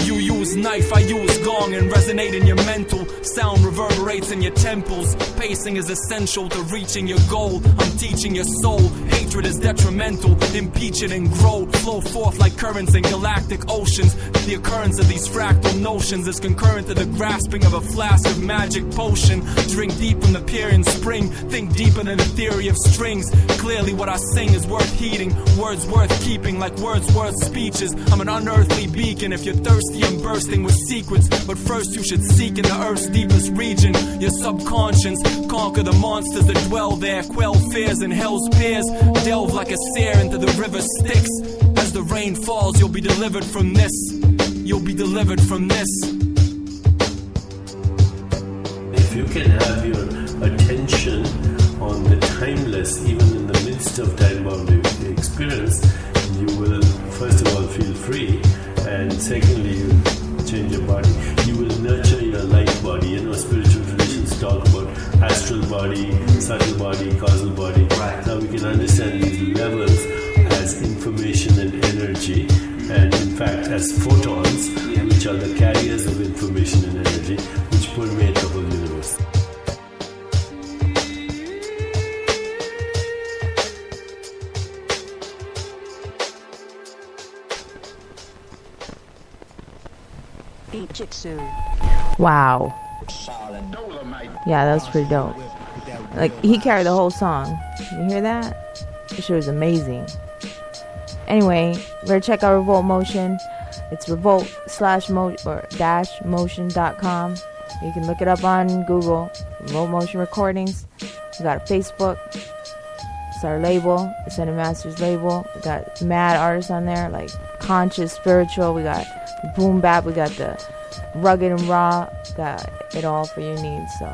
You use knife, I use gong, and resonate in your mental. Sound reverberates in your temples. Pacing is essential to reaching your goal. I'm teaching your soul. Hatred is detrimental. Impeach it and grow. Flow forth like currents in galactic oceans. The occurrence of these fractal notions is concurrent to the grasping of a flask of magic potion. Drink deep from the Pierian spring. Think deeper than the theory of strings. Clearly what I sing is worth heeding. Words worth keeping like Wordsworth's speeches. I'm an unearthly beacon. If you're thirsty, I'm bursting with secrets. But first you should seek in the earth's deepest region. Your subconscious. Conquer the monsters that dwell there. Quell fears and hell's peers. Delve like a seer into the river Styx. As the rain falls, you'll be delivered from this. You'll be delivered from this. If you can have your attention on the timeless, even in the midst of time-bound experience, you will, first of all, feel free, and secondly, you change your body. You will nurture your light body. You know, spiritual traditions talk about astral body, subtle body, causal body. Right. Now we can understand these levels as information and energy energy, and in fact as photons, which are the carriers of information and energy, which permeate the whole universe. Wow. Yeah, that was pretty dope. Like, he carried the whole song. You hear that? This shit was amazing. Anyway, we're gonna check out Revolt Motion. It's revolt/motion.com. You can look it up on Google. Revolt Motion Recordings. We got a Facebook. It's our label. It's in a master's label. We got mad artists on there, like conscious, spiritual. We got boom bap. We got the rugged and raw. Got it all for your needs. So.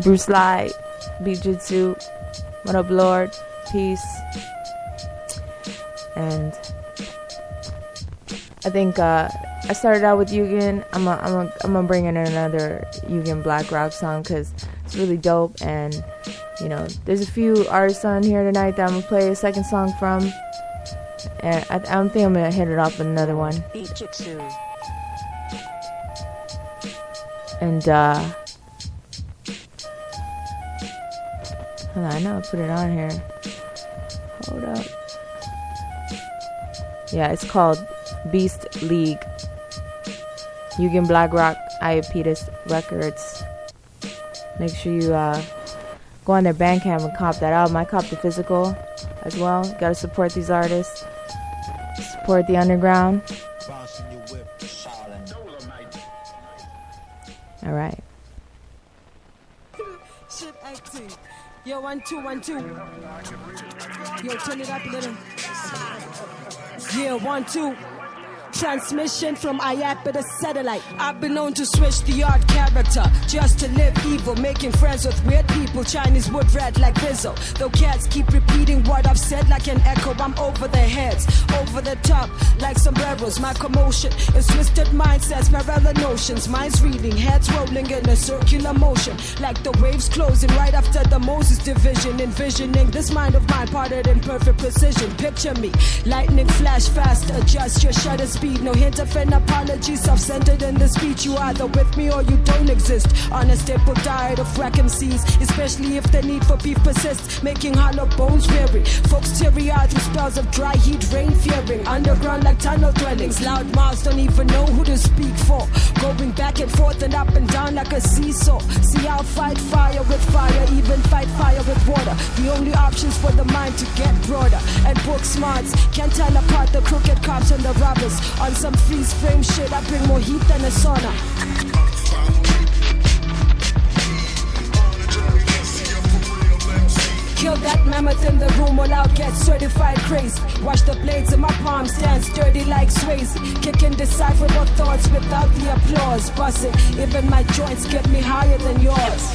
Bruce Light, Beat Jitsu, what up, Lord? Peace. And I think I started out with Yugen. I'm gonna bring in another Yugen Black Rock song because it's really dope. And you know, there's a few artists on here tonight that I'm gonna play a second song from. And I don't think I'm gonna hit it off with another one. Beat Jitsu. And hold on, I know I put it on here. Hold up. Yeah, it's called Beast League. Yugen Black Rock, Iapetus Records. Make sure you go on their Bandcamp and cop that album. I copped the physical as well. Gotta support these artists. Support the underground. Alright. Yo, 1 2 1 2. Yo, turn it up a little. Yeah, 1 2. Transmission from Iapetus satellite. I've been known to switch the odd character just to live evil, making friends with weird people. Chinese wood red like Rizzo. Though cats keep repeating what I've said like an echo. I'm over their heads, over the top like sombreros. My commotion is twisted mindsets, parallel notions. Minds reading, heads rolling in a circular motion, like the waves closing right after the Moses division. Envisioning this mind of mine parted in perfect precision. Picture me, lightning flash fast, adjust your shutter speed. No hint of an apology, self-centered in the speech. You either with me or you don't exist. On a staple diet of whack MCs, especially if the need for beef persists, making hollow bones weary. Folks teary-eyed through spells of dry heat, rain fearing. Underground like tunnel dwellings. Loud mouths don't even know who to speak for. Going back and forth and up and down like a seesaw. See, I'll fight fire with fire, even fight fire with water. The only options for the mind to get broader. And book smarts can't tell apart the crooked cops and the robbers. On some freeze frame shit, I bring more heat than a sauna. Kill that mammoth in the room or I'll get certified crazy. Watch the blades in my palm stand sturdy like Swayze. Kicking decipherable thoughts without the applause. Buzzing, even my joints get me higher than yours.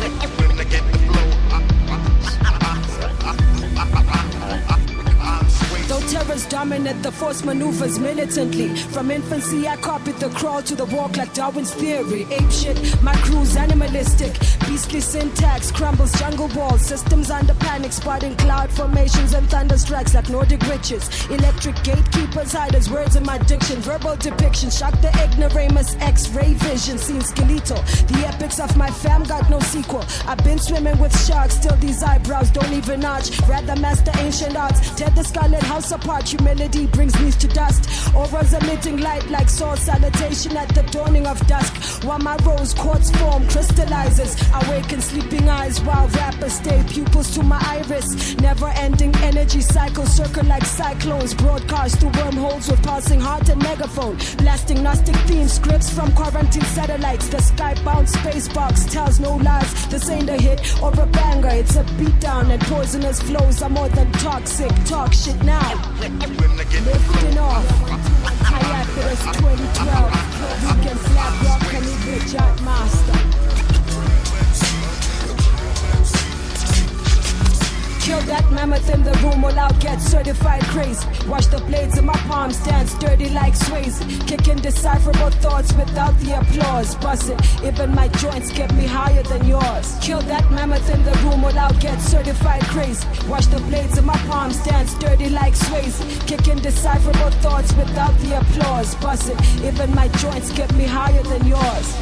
Though terrors dominate, the force maneuvers militantly. From infancy, I copied the crawl to the walk like Darwin's theory. Ape shit, my crew's animalistic. Beastly syntax crumbles jungle walls. Systems under panic, spotting cloud formations and thunder strikes like Nordic riches. Electric gatekeepers hide as words in my diction. Verbal depiction, shock the ignoramus. X-ray vision, seen skeletal. The epics of my fam got no sequel. I've been swimming with sharks, still these eyebrows don't even arch. Rather master ancient arts, tear the scarlet house apart. heart. Humility brings me to dust. Auras emitting light like soul salutation at the dawning of dusk. While my rose quartz form crystallizes, awaken sleeping eyes while rappers stay pupils to my iris. Never ending energy cycles circle like cyclones. Broadcast through wormholes with pulsing heart and megaphone. Blasting Gnostic theme scripts from quarantine satellites. The skybound space box tells no lies. This ain't a hit or a banger, it's a beatdown. And poisonous flows are more than toxic. Talk shit now. Lifting off. Hiatus 2012. Weekend Black Rock and the Giant Master. Kill that mammoth in the room or I'll get certified crazy. Watch the blades in my palms dance dirty like Swayze. Kick indecipherable thoughts without the applause. Bust it, even my joints get me higher than yours. Kill that mammoth in the room or I'll get certified crazy. Watch the blades in my palms dance dirty like Swayze. Kick indecipherable thoughts without the applause. Bust it, even my joints get me higher than yours.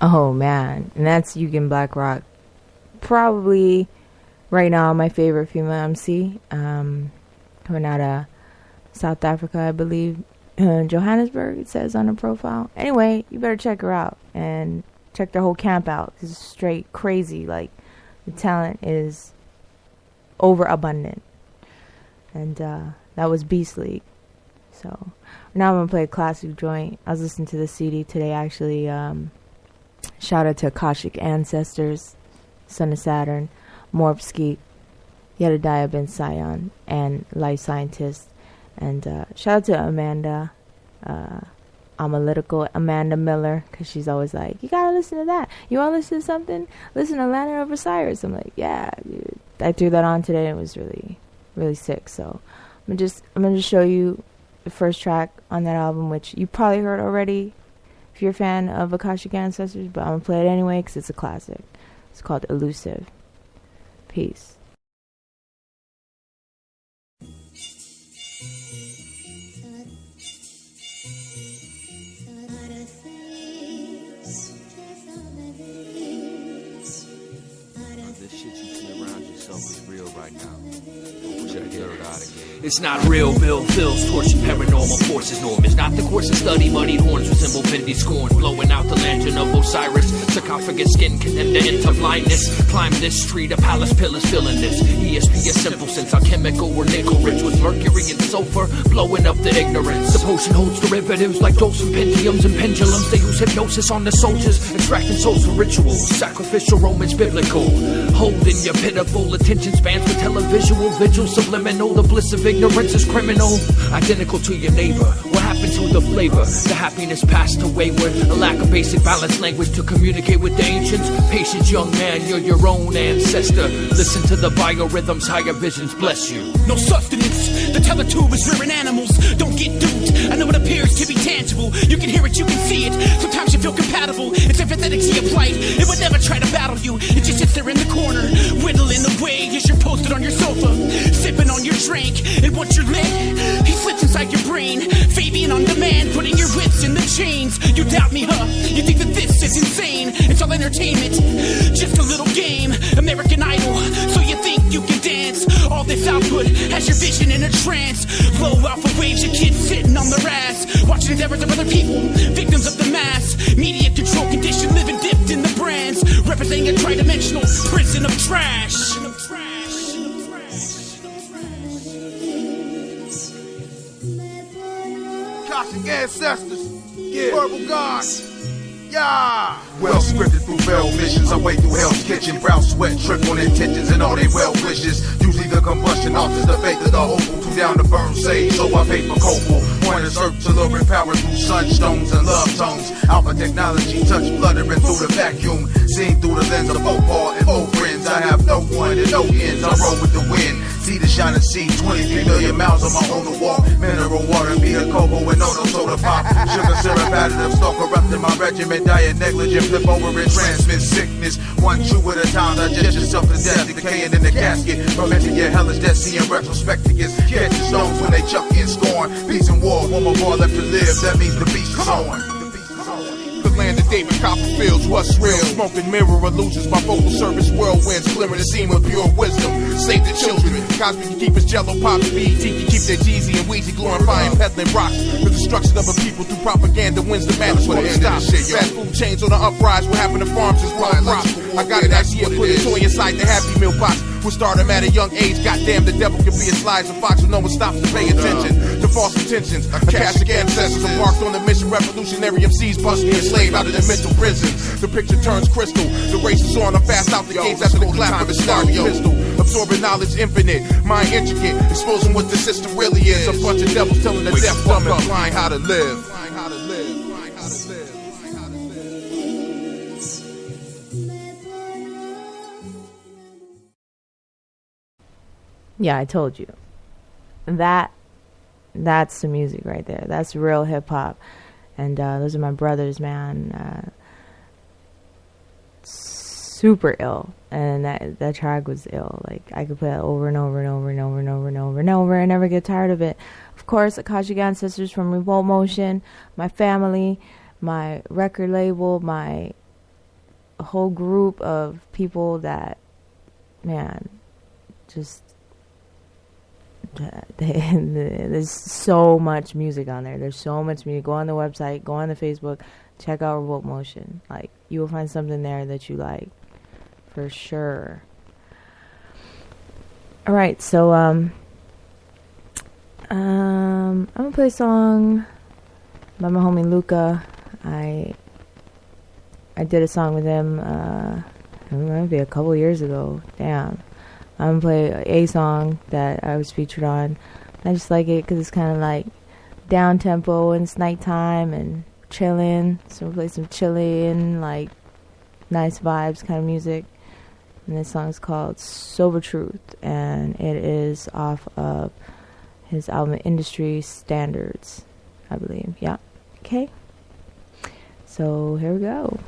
Oh man, and that's Yugen Black Rock. Probably right now my favorite female MC. Coming out of South Africa, I believe. Johannesburg, it says on her profile. Anyway, you better check her out and check their whole camp out. It's straight crazy. Like, the talent is overabundant. And that was Beast League. So now I'm gonna play a classic joint. I was listening to the CD today, actually. Shout out to Akashic Ancestors, Son of Saturn, Morpsky, Yedadiah Ben Sion, and Life Scientist. And shout out to Amanda, Analytical Amanda Miller, because she's always like, you gotta listen to that. You wanna listen to something? Listen to Lantern of Osiris. I'm like, yeah, dude. I threw that on today and it was really, really sick. So I'm gonna just show you the first track on that album, which you probably heard already if you're a fan of Akashic Ancestors, but I'm gonna play it anyway because it's a classic. It's called Elusive. Peace. This shit you see around yourself is real right now. Check it out again. It's not real, Bill Phil's torching paranormal forces. Norm is not the course of study. Muddied horns resemble bendy scorn. Blowing out the lantern of Osiris. Sarcophagus skin condemned to into blindness. Climb this street, a palace pill is filling this. ESP is simple since alchemical or nickel rich with mercury and sulfur. Blowing up the ignorance. The potion holds derivatives like dulcim pentiums and pendulums. They use hypnosis on the soldiers. Extracting souls for rituals. Sacrificial Romans biblical. Holding your pitiful attention spans for televisual vigil. Subliminal, the bliss of ignorance is criminal. Identical to your neighbor. What happened to the flavor? The happiness passed away with a lack of basic balanced language to communicate with the ancients. Patience, young man, you're your own ancestor. Listen to the biorhythms, higher visions bless you. No sustenance, the teletube is rearing animals. Don't get duped, I know it appears to be tangible. You can hear it, you can see it. Sometimes you feel compatible, it's empathetic to your plight. It would never try to battle you, it just sits there in the corner, whittling away as you're posted on your sofa, sipping on your drink. And once you're lit, he slips inside your brain. Fabian on demand, putting your wits in the chains. You doubt me, huh? You think that this is insane? It's all entertainment, just a little game. American Idol, so you think you can dance. All this output has your vision in a trance. Low alpha waves, your kids sitting on their ass, watching endeavors of other people, victims of the mass. Media control condition, living dipped in the brands. Representing a tri-dimensional prison of trash. Akashic Ancestors, yeah. Verbal gods, Yeah! Well scripted through failed missions, I wait through hell's kitchen, brow sweat, trip on intentions and all they well wishes. Usually the combustion alters the faith of the hopeful, too down to burn sage, so I pay for copal. Point is earth to lurid power through sunstones and love tones. Alpha technology touch fluttering through the vacuum, seen through the lens of Opal and old friends. I have no one and no ends, I roll with the wind. See the shining sea, 23 million miles on my own to walk. Mineral water, be a cocoa and no soda pop. Sugar syrup additive, start corrupting my regimen. Diet negligent, flip over and transmit sickness. One chew at a time, digest yourself to death, decaying in the casket. Fermenting your hellish death, seeing retrospectives. Catching stones when they chuck in scorn. Peace and war, one more bar left to live, that means the beast is on. The land of David Copperfields, what's real? Smoking mirror illusions, my vocal service whirlwinds, clearing the scene with pure wisdom. Save the children. Cosby can keep his jello pops, BET can keep their Jeezy and Weezy glorifying peddling rocks. The destruction of a people through propaganda wins the match for the stop. Fast food chains on the uprise, what happened to farms is blind rock. I got it actually put a toy inside the Happy Meal box. We'll start him at a young age. Goddamn, the devil can be as sly as a fox when no one stops to pay attention to false intentions. Akashic ancestors embarked on the mission. Revolutionary MCs bust me enslaved out of their mental prisons. The picture turns crystal. The race is on. I'm fast out the gates after the clap of the stereo pistol. Absorbing knowledge infinite, mind intricate, exposing what the system really is. A bunch of devils telling the deaf, dumb, and blind how to live. Yeah, I told you. That's the music right there. That's real hip hop. And those are my brothers, man. Super ill. And that track was ill. Like, I could play that over and over and over and over and over and over and over and never get tired of it. Of course, Akashic Ancestors from Revolt Motion, my family, my record label, my whole group of people that, man, just... there's so much music on there. There's so much music. Go on the website, go on the Facebook, check out Revolt Motion. Like, you will find something there that you like, for sure. All right, so I'm gonna play a song by my homie Luca. I did a song with him maybe a couple years ago. Damn. I'm going to play a song that I was featured on. I just like it because it's kind of like down tempo and it's nighttime and chilling. So we'll play some chilling, like nice vibes kind of music. And this song is called Sober Truth, and it is off of his album Industry Standards, I believe. Yeah. Okay. So here we go.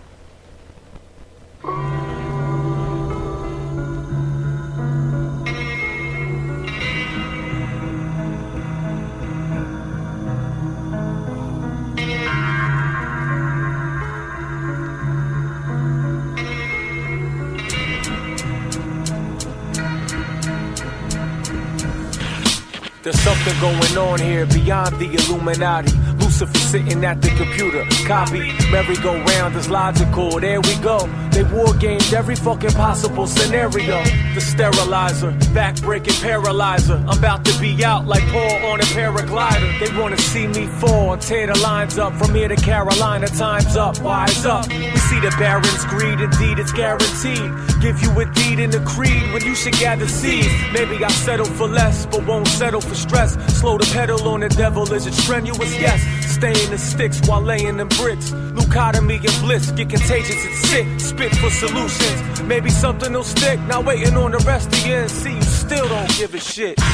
There's something going on here beyond the Illuminati. Lucifer sitting at the computer. Copy, merry-go-round is logical. There we go. They war gamed every fucking possible scenario. The sterilizer, back-breaking paralyzer. I'm about to be out like Paul on a paraglider. They wanna see me fall and tear the lines up. From here to Carolina, time's up, wise up. We see the Baron's greed, indeed it's guaranteed. Give you a deed in the creed when you should gather seeds. Maybe I'll settle for less, but won't settle for stress. Slow the pedal on the devil, is it strenuous? Yes. Stay in the sticks while laying them bricks. Leucotomy and bliss, get contagious, it's sick. Spit for solutions, maybe something will stick. Now waiting on the rest of you and see you still don't give a shit. It's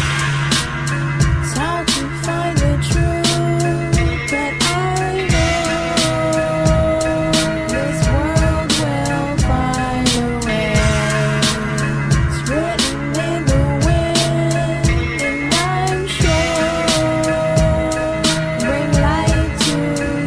hard to find the truth, but I know this world will find a way. It's written in the wind, and I'm sure bring light to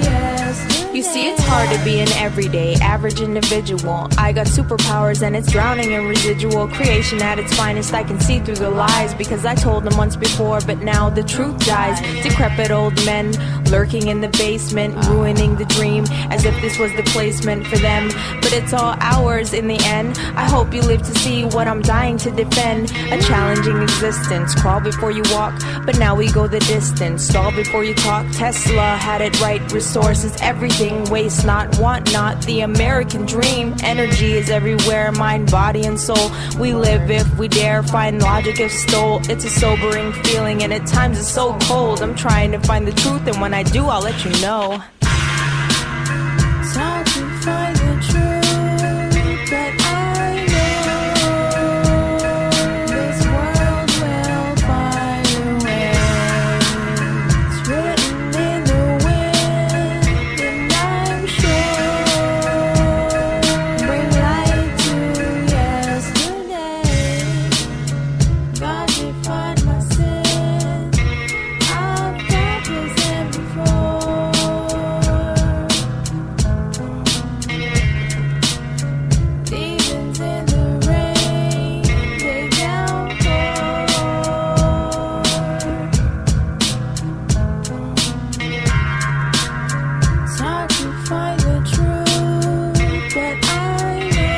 yesterday. You see, it's hard to be an everyday, average individual. I got superpowers and it's drowning in residual. Creation at its finest, I can see through the lies, because I told them once before, but now the truth dies. Decrepit old men lurking in the basement, ruining the dream, as if this was the placement for them. But it's all ours in the end. I hope you live to see what I'm dying to defend. A challenging existence, crawl before you walk, but now we go the distance. Stall before you talk, Tesla had it right. Resources, everything, waste not, want not. The American dream, energy is everywhere, mind, body, and soul. We live if we dare, find logic if stole. It's a sobering feeling, and at times it's so cold. I'm trying to find the truth, and when I do, I'll let you know. It's hard to find the truth, but I know this world will find a way. It's written in the wind, and I'm sure bring light to yesterday. God defined my sin. I've got this in before. Demons in the rain, they downpour. It's hard to find the truth, but I know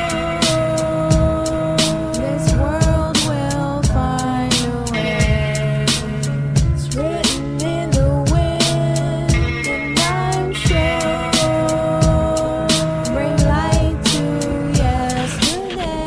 this world will find a way. It's written in the wind, and I'm sure bring light to yesterday.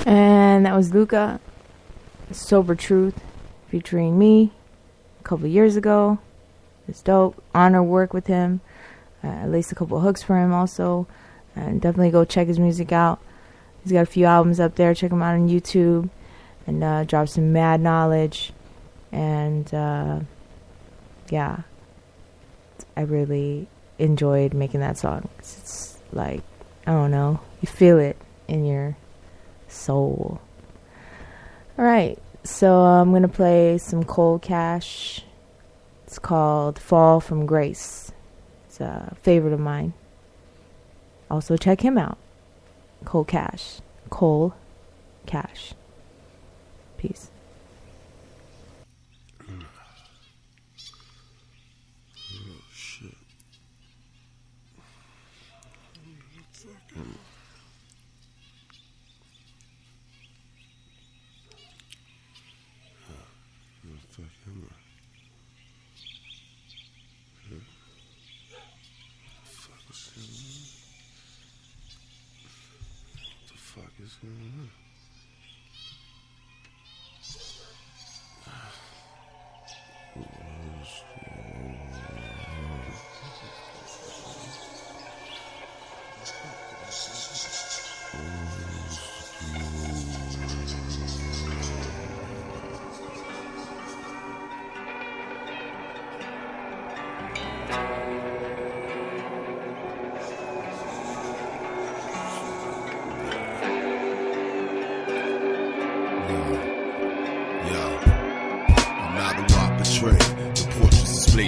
And that was Luca, Sober Truth, featuring me a couple years ago. It's dope. Honor work with him. At least a couple of hooks for him also. And definitely go check his music out. He's got a few albums up there. Check him out on YouTube. And drop some mad knowledge. And yeah, I really enjoyed making that song. It's like, I don't know, you feel it in your soul. Alright, so I'm going to play some Cold Cash. It's called Fall from Grace. It's a favorite of mine. Also check him out. Cold Cash. Cole Cash. Peace.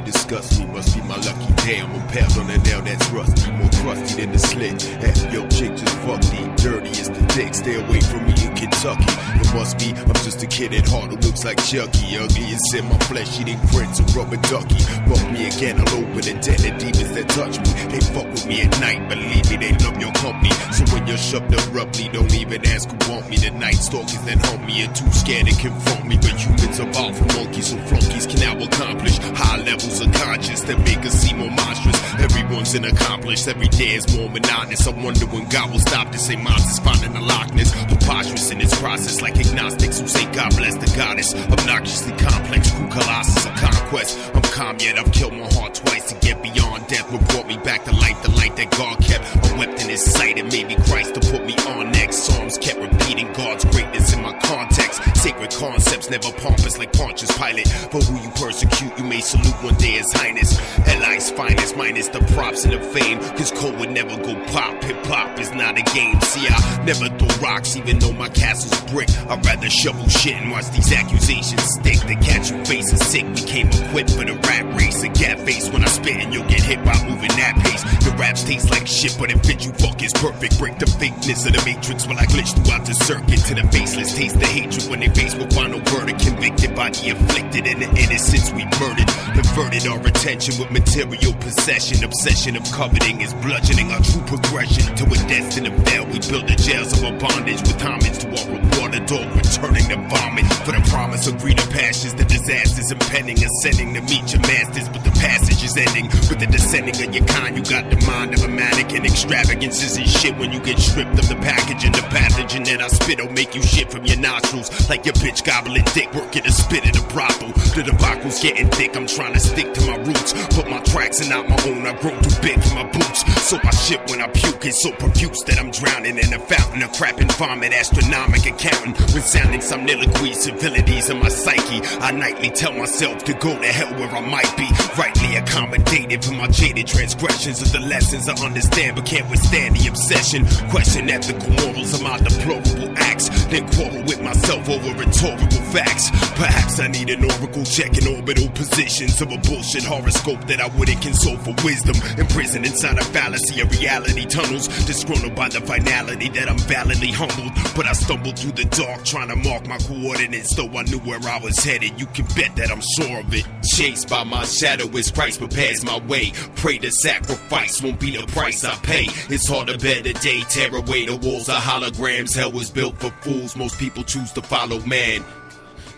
Disgust me, must be my lucky day. I'm impaled on a nail that's rusty, more crusty than the slick. Half your chick just fucked me, dirty as the dick. Stay away from me in Kentucky. It must be, I'm just a kid at heart who looks like Chucky. Ugly as in my flesh, eating prints of rubber ducky. Fuck me again, I'll open the den of demons that touch me. They fuck with me at night, believe me, they love your company. So when you're shoved abruptly, don't even ask who want me. The night stalkers then hump me, you're too scared to confront me. But humans are out for monkeys, so flunkies can now accomplish high levels of conscious that make us seem more monstrous. Everyone's an accomplice, every day is more monotonous. I wonder when God will stop this same monsters finding the Loch Ness. Preposterous in its process, like agnostics who say God bless the goddess. Obnoxiously complex, true colossus of complex. quest. I'm calm yet I've killed my heart twice to get beyond death. What brought me back to life, the light that God kept. I wept in his sight and made me Christ to put me on next. Psalms kept repeating God's greatness in my context. Sacred concepts never pompous like Pontius Pilate. For who you persecute you may salute one day as highness. LI's finest minus the props and the fame. Cause code would never go pop. Hip hop is not a game. See I never throw rocks even though my castle's brick. I'd rather shovel shit and watch these accusations stick. The catch you facing sick. We came equipped for the rap race. A gap face when I spit and you'll get hit by moving that pace. Your raps taste like shit but it fit you fuck is perfect. Break the fakeness of the matrix while I glitch throughout the circuit. To the faceless taste the hatred when they face with final verdict. Convicted by the afflicted and the innocents we murdered. Diverted our attention with material possession. Obsession of coveting is bludgeoning our true progression. To a destined to fail we build the jails of our bondage. With homage to our rewarded dog returning to vomit. For the promise of greener pastures the disasters impending. Ascending to meet your masters but the passage is ending. With the descending of your kind you got the mind of a mannequin. Extravagances and shit when you get stripped of the package. And the pathogen that I spit will make you shit from your nostrils. Like your bitch gobbling dick working to spit in a brothel. The debacle's getting thick I'm trying to stick to my roots. Put my tracks and not my own I grow too big for my boots. So I shit when I puke it's so profuse that I'm drowning in a fountain of crap and vomit. Astronomic accounting with sounding some soliloquies, civilities in my psyche. I nightly tell myself to go to hell where I might be. Rightly accommodated for my jaded transgressions of the lessons I understand but can't withstand the obsession. Question ethical morals of my deplorable acts. Then quarrel with myself over rhetorical facts. Perhaps I need an oracle checking orbital positions of a bullshit horoscope that I wouldn't console for wisdom. Imprisoned inside a fallacy of reality tunnels. Disgruntled by the finality that I'm validly humbled. But I stumbled through the dark trying to mark my coordinates. Though I knew where I was headed, you can bet that I'm sure of it. Chased by my shadow as Christ prepares my way. Pray the sacrifice won't be the price I pay. It's hard to bear the day, tear away the walls of holograms. Hell was built for fools, most people choose to follow man.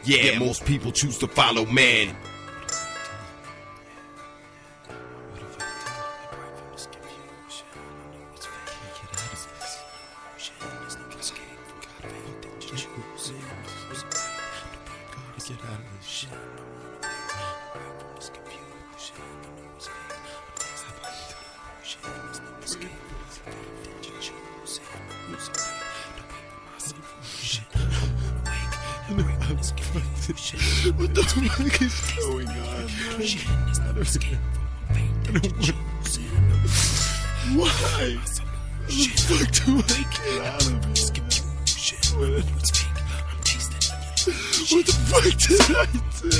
Yeah, most people choose to follow man. What the fuck is going on? Why? What the fuck do I get out of it? What the fuck did I do?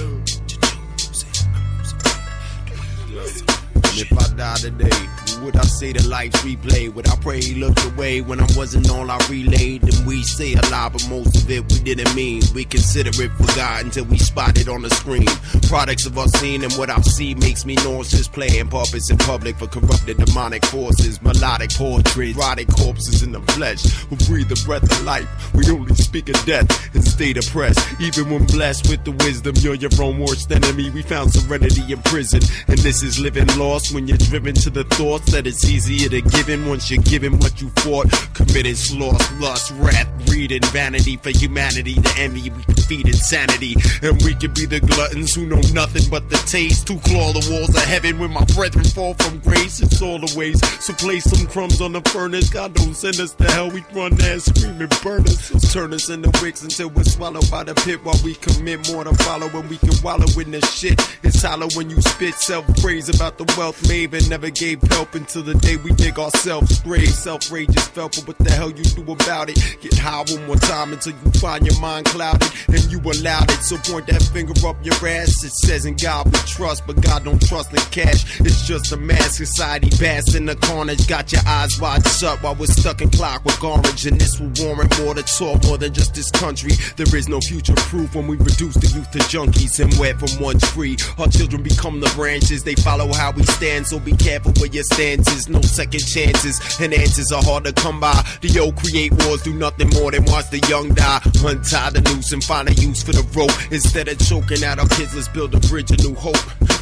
And if I die today, would I say that life's replay? Would I pray he looked away when I wasn't all I relayed? And we say a lie, but most of it we didn't mean. We consider it forgotten until we spot it on the screen. Products of our scene and what I see makes me nauseous. Playing puppets in public for corrupted demonic forces. Melodic poetry, rotting corpses in the flesh. Who breathe the breath of life. We only speak of death and stay depressed. Even when blessed with the wisdom, you're your own worst enemy. We found serenity in prison, and this is living lost when you're driven to the thoughts that it's easier to give in once you're given what you fought. Committed sloth, lust, wrath, greed, and vanity for humanity. The envy, we can feed insanity. And we can be the gluttons who know nothing but the taste. To claw the walls of heaven when my brethren fall from grace. It's all the ways, so place some crumbs on the furnace. God don't send us to hell, we run there screaming burn us. So turn us into wicks until we're swallowed by the pit. While we commit more to follow and we can wallow in the shit. It's hollow when you spit self-praise about the wealth made and never gave help until the day we dig ourselves grave. Self-rage is felt, but what the hell you do about it? Get high one more time until you find your mind clouded and you allowed it. So point that finger up your ass. It says in God we trust, but God don't trust in cash. It's just a mass society, bass in the carnage. Got your eyes wide shut while we're stuck in clockwork orange. And this will warrant more to talk, more than just this country. There is no future proof when we reduce the youth to junkies and wed from one's free. Our children become the branches, they follow how we stand. So be careful where your stance is. No second chances, and answers are hard to come by. The old create wars, do nothing more than watch the young die. Untie the noose and find a use for the rope. Instead of choking out our kids, let's build a bridge of new hope.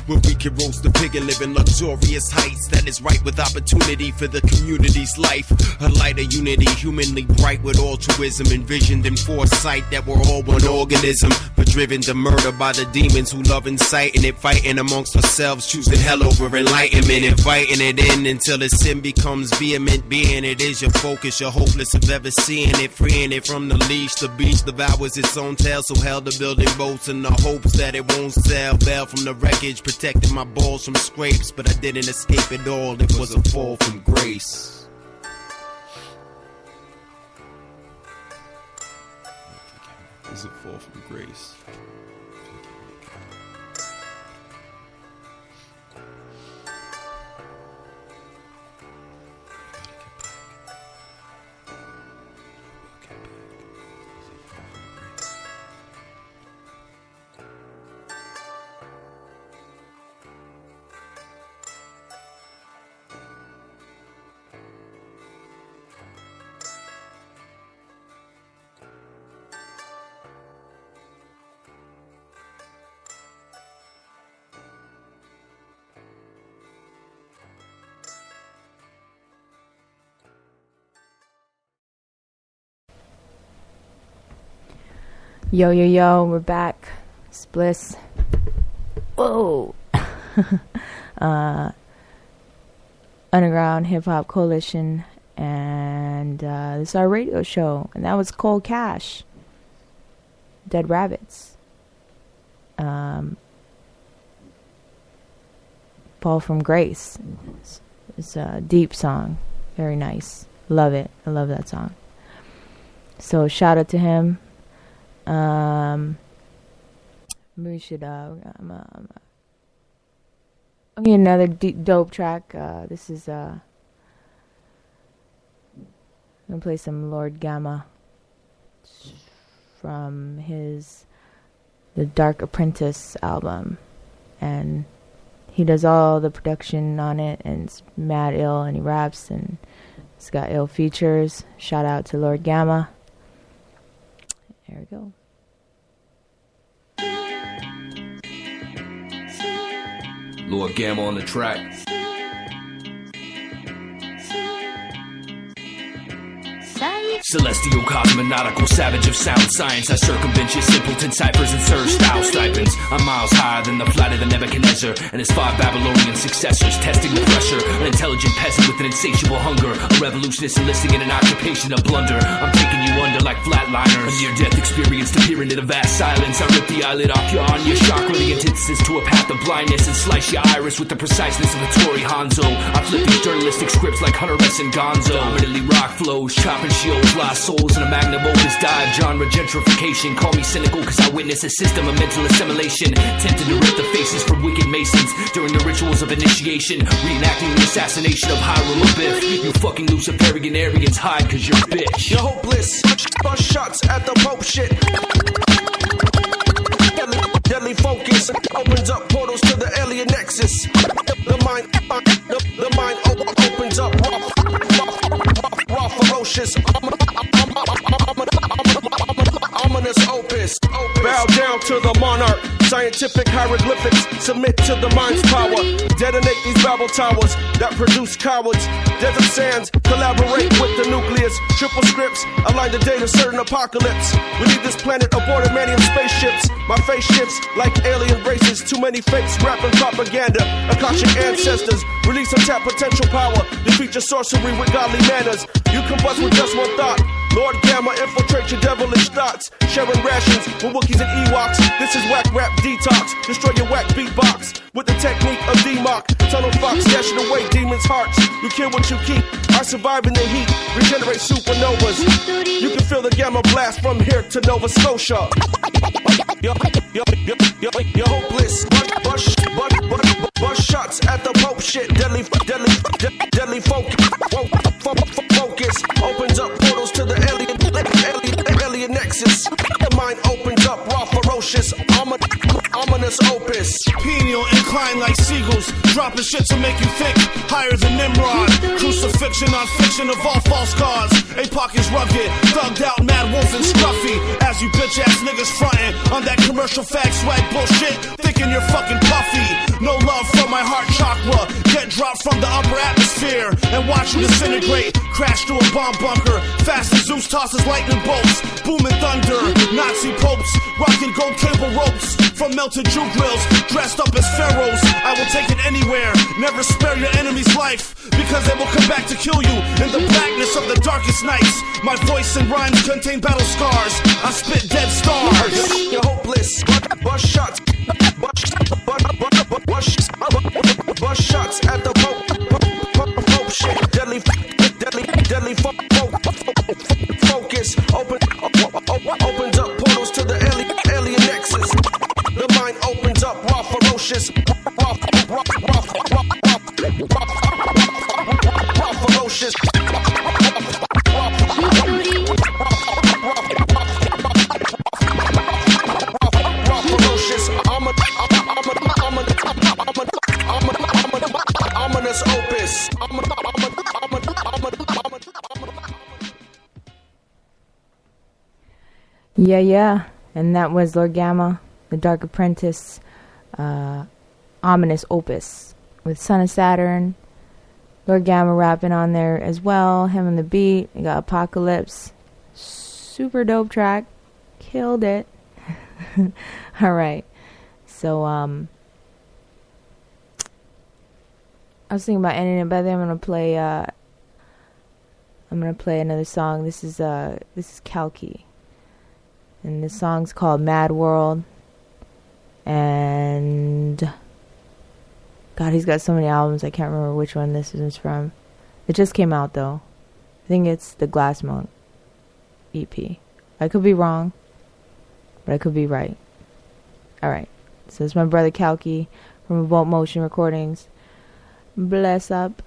where we can roast the pig and live in luxurious heights. That is right, with opportunity for the community's life. A light of unity, humanly bright with altruism, envisioned in foresight that we're all one organism, but driven to murder by the demons who love inciting it, fighting amongst ourselves, choosing hell over enlightenment, inviting it in until the sin becomes vehement. Being it is your focus, you're hopeless of ever seeing it, freeing it from the leash. The beach devours its own tail, so held to building boats in the hopes that it won't sail. Fell from the wreckage, protecting my balls from scrapes, but I didn't escape it all. It was a fall from grace. It was a fall from grace. Yo, yo, yo, we're back. It's Bliss. Whoa. Underground Hip Hop Coalition. And this is our radio show. And that was Cold Cash. Dead Rabbits. Fall from Grace. It's a deep song. Very nice. Love it. I love that song. So shout out to him. We should I'm getting another dope track. This is I'm gonna play some Lord Gamma from his The Dark Apprentice album, and he does all the production on it, and it's mad ill, and he raps, and it's got ill features. Shout out to Lord Gamma. There we go. Lord Gamma on the track. Celestial, cosmonautical, savage of sound science. I circumvent your simpleton ciphers and serve style stipends. I'm miles higher than the flight of the Nebuchadnezzar and his 5 Babylonian successors, testing the pressure. An intelligent peasant with an insatiable hunger, a revolutionist enlisting in an occupation of blunder. I'm taking you under like flatliners. A near-death experience to peer into the vast silence. I rip the eyelid off your on your chakra, the antithesis to a path of blindness, and slice your iris with the preciseness of a Tory Hanzo. I flip these journalistic scripts like Hunter S. and Gonzo. Dominantly rock flows, chopping shields, lost souls in a magnum opus dive genre gentrification. Call me cynical cause I witness a system of mental assimilation, tempted to rip the faces from wicked masons during the rituals of initiation, reenacting the assassination of Hiram Abiff. You fucking Luciferian Aryans hide cause you're bitch. You're hopeless, bust shots at the Pope shit. Deadly focus opens up portals to the alien nexus. The mind opens up raw ferocious, ominous opus. Bow down to the monarch. Scientific hieroglyphics submit to the mind's power. Detonate these Babel towers that produce cowards. Desert sands collaborate with the nucleus. Triple scripts align the date of certain apocalypse. We leave this planet aboard Adamantium spaceships. My face shifts like alien races. Too many fakes rapping propaganda. Akashic ancestors release untapped potential power. Defeat your sorcery with godly manners. You combust with just one thought. Lord Gamma infiltrate your devilish thoughts. Sharing rations with Wookiees and Ewoks. This is whack rap detox. Destroy your whack beatbox with the technique of D-Mock. Tunnel Fox dashing away demons' hearts. You kill what you keep. I survive in the heat. Regenerate supernovas. You can feel the Gamma blast from here to Nova Scotia. You're hopeless. Bust shots at the Pope shit. Deadly focus opens up portals to the alien nexus. The mind opens up raw ferocious, ominous opus. Penial inclined like seagulls, dropping shit to make you think. Higher than Nimrod. Crucifixion on fiction of all false cause. APOC is rugged, thugged out, mad wolf and scruffy. As you bitch ass niggas frontin' on that commercial fag swag bullshit, thinking you're fucking puffy. No my heart chakra, get dropped from the upper atmosphere and watch you disintegrate. Crash through a bomb bunker, fast as Zeus tosses lightning bolts, booming thunder. Nazi popes rocking gold cable ropes from melted Jew grills, dressed up as pharaohs. I will take it anywhere, never spare your enemy's life, because they will come back to kill you in the blackness of the darkest nights. My voice and rhymes contain battle scars. I spit dead stars. You're hopeless. Bust shots. Bust shots at the Pope shit. Deadly focus. Opens up portals to the alien nexus. The mind opens up, raw ferocious. Raw ferocious. Ominous opus. Yeah. And that was Lord Gamma, The Dark Apprentice, Ominous Opus, with Son of Saturn. Lord Gamma rapping on there as well. Him on the beat. You got Apocalypse. Super dope track. Killed it. Alright. So, I was thinking about ending it, but then I'm gonna play another song. This is Kalki. And this song's called Mad World. And God, he's got so many albums, I can't remember which one this is from. It just came out though. I think it's the Glass Monk EP. I could be wrong, but I could be right. Alright. So it's my brother Kalki from Revolt Motion Recordings. Bless up.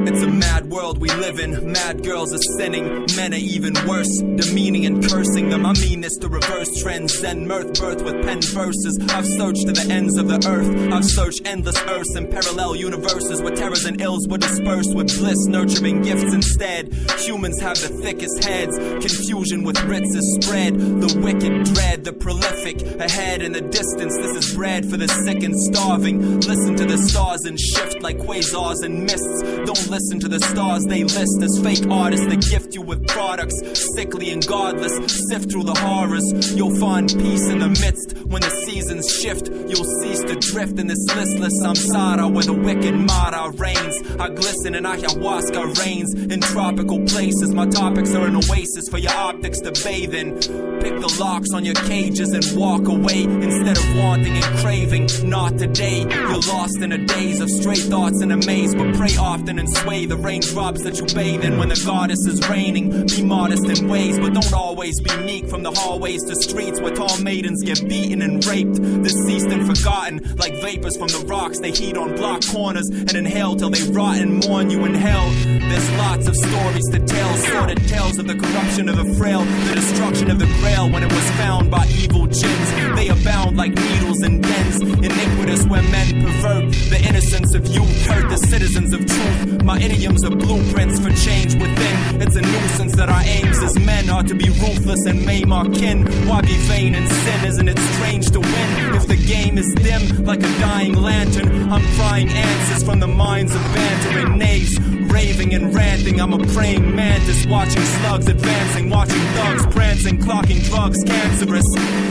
It's a mad world we live in. Mad girls are sinning. Men are even worse, demeaning and cursing them. I mean this to reverse trends. Zen mirth birth with pen verses. I've searched to the ends of the earth. I've searched endless earths and parallel universes where terrors and ills were dispersed with bliss, nurturing gifts instead. Humans have the thickest heads. Confusion with writs is spread. The wicked dread, the prolific. Ahead in the distance, this is bread for the sick and starving. Listen to the stars and shift like quasars and mists. Don't listen to the stars they list as fake artists that gift you with products sickly and godless. Sift through the horrors, you'll find peace in the midst. When the seasons shift, you'll cease to drift in this listless samsara where the wicked Mara reigns. I glisten and ayahuasca reigns in tropical places. My topics are an oasis for your optics to bathe in. Pick the locks on your cages and walk away instead of wanting and craving. Not today, you're lost in a daze of stray thoughts in a maze, but pray often and sway the raindrops that you bathe in when the goddess is raining. Be modest in ways, but don't always be meek. From the hallways to streets where tall maidens get beaten and raped, deceased and forgotten like vapors from the rocks they heat on block corners and inhale till they rot and mourn you in hell. There's lots of stories to tell, sordid tales of the corruption of the frail, the destruction of the grail when it was found by evil jinns. They abound like needles in dens, iniquitous where men pervert the innocence of youth, hurt the citizens of truth. My idioms are blueprints for change within. It's a nuisance that our aims as men are to be ruthless and maim our kin. Why be vain in sin? Isn't it strange to win if the game is dim like a dying lantern? I'm prying answers from the minds of bantering knaves, raving and ranting. I'm a praying mantis, watching slugs advancing, watching thugs prancing, clocking drugs cancerous.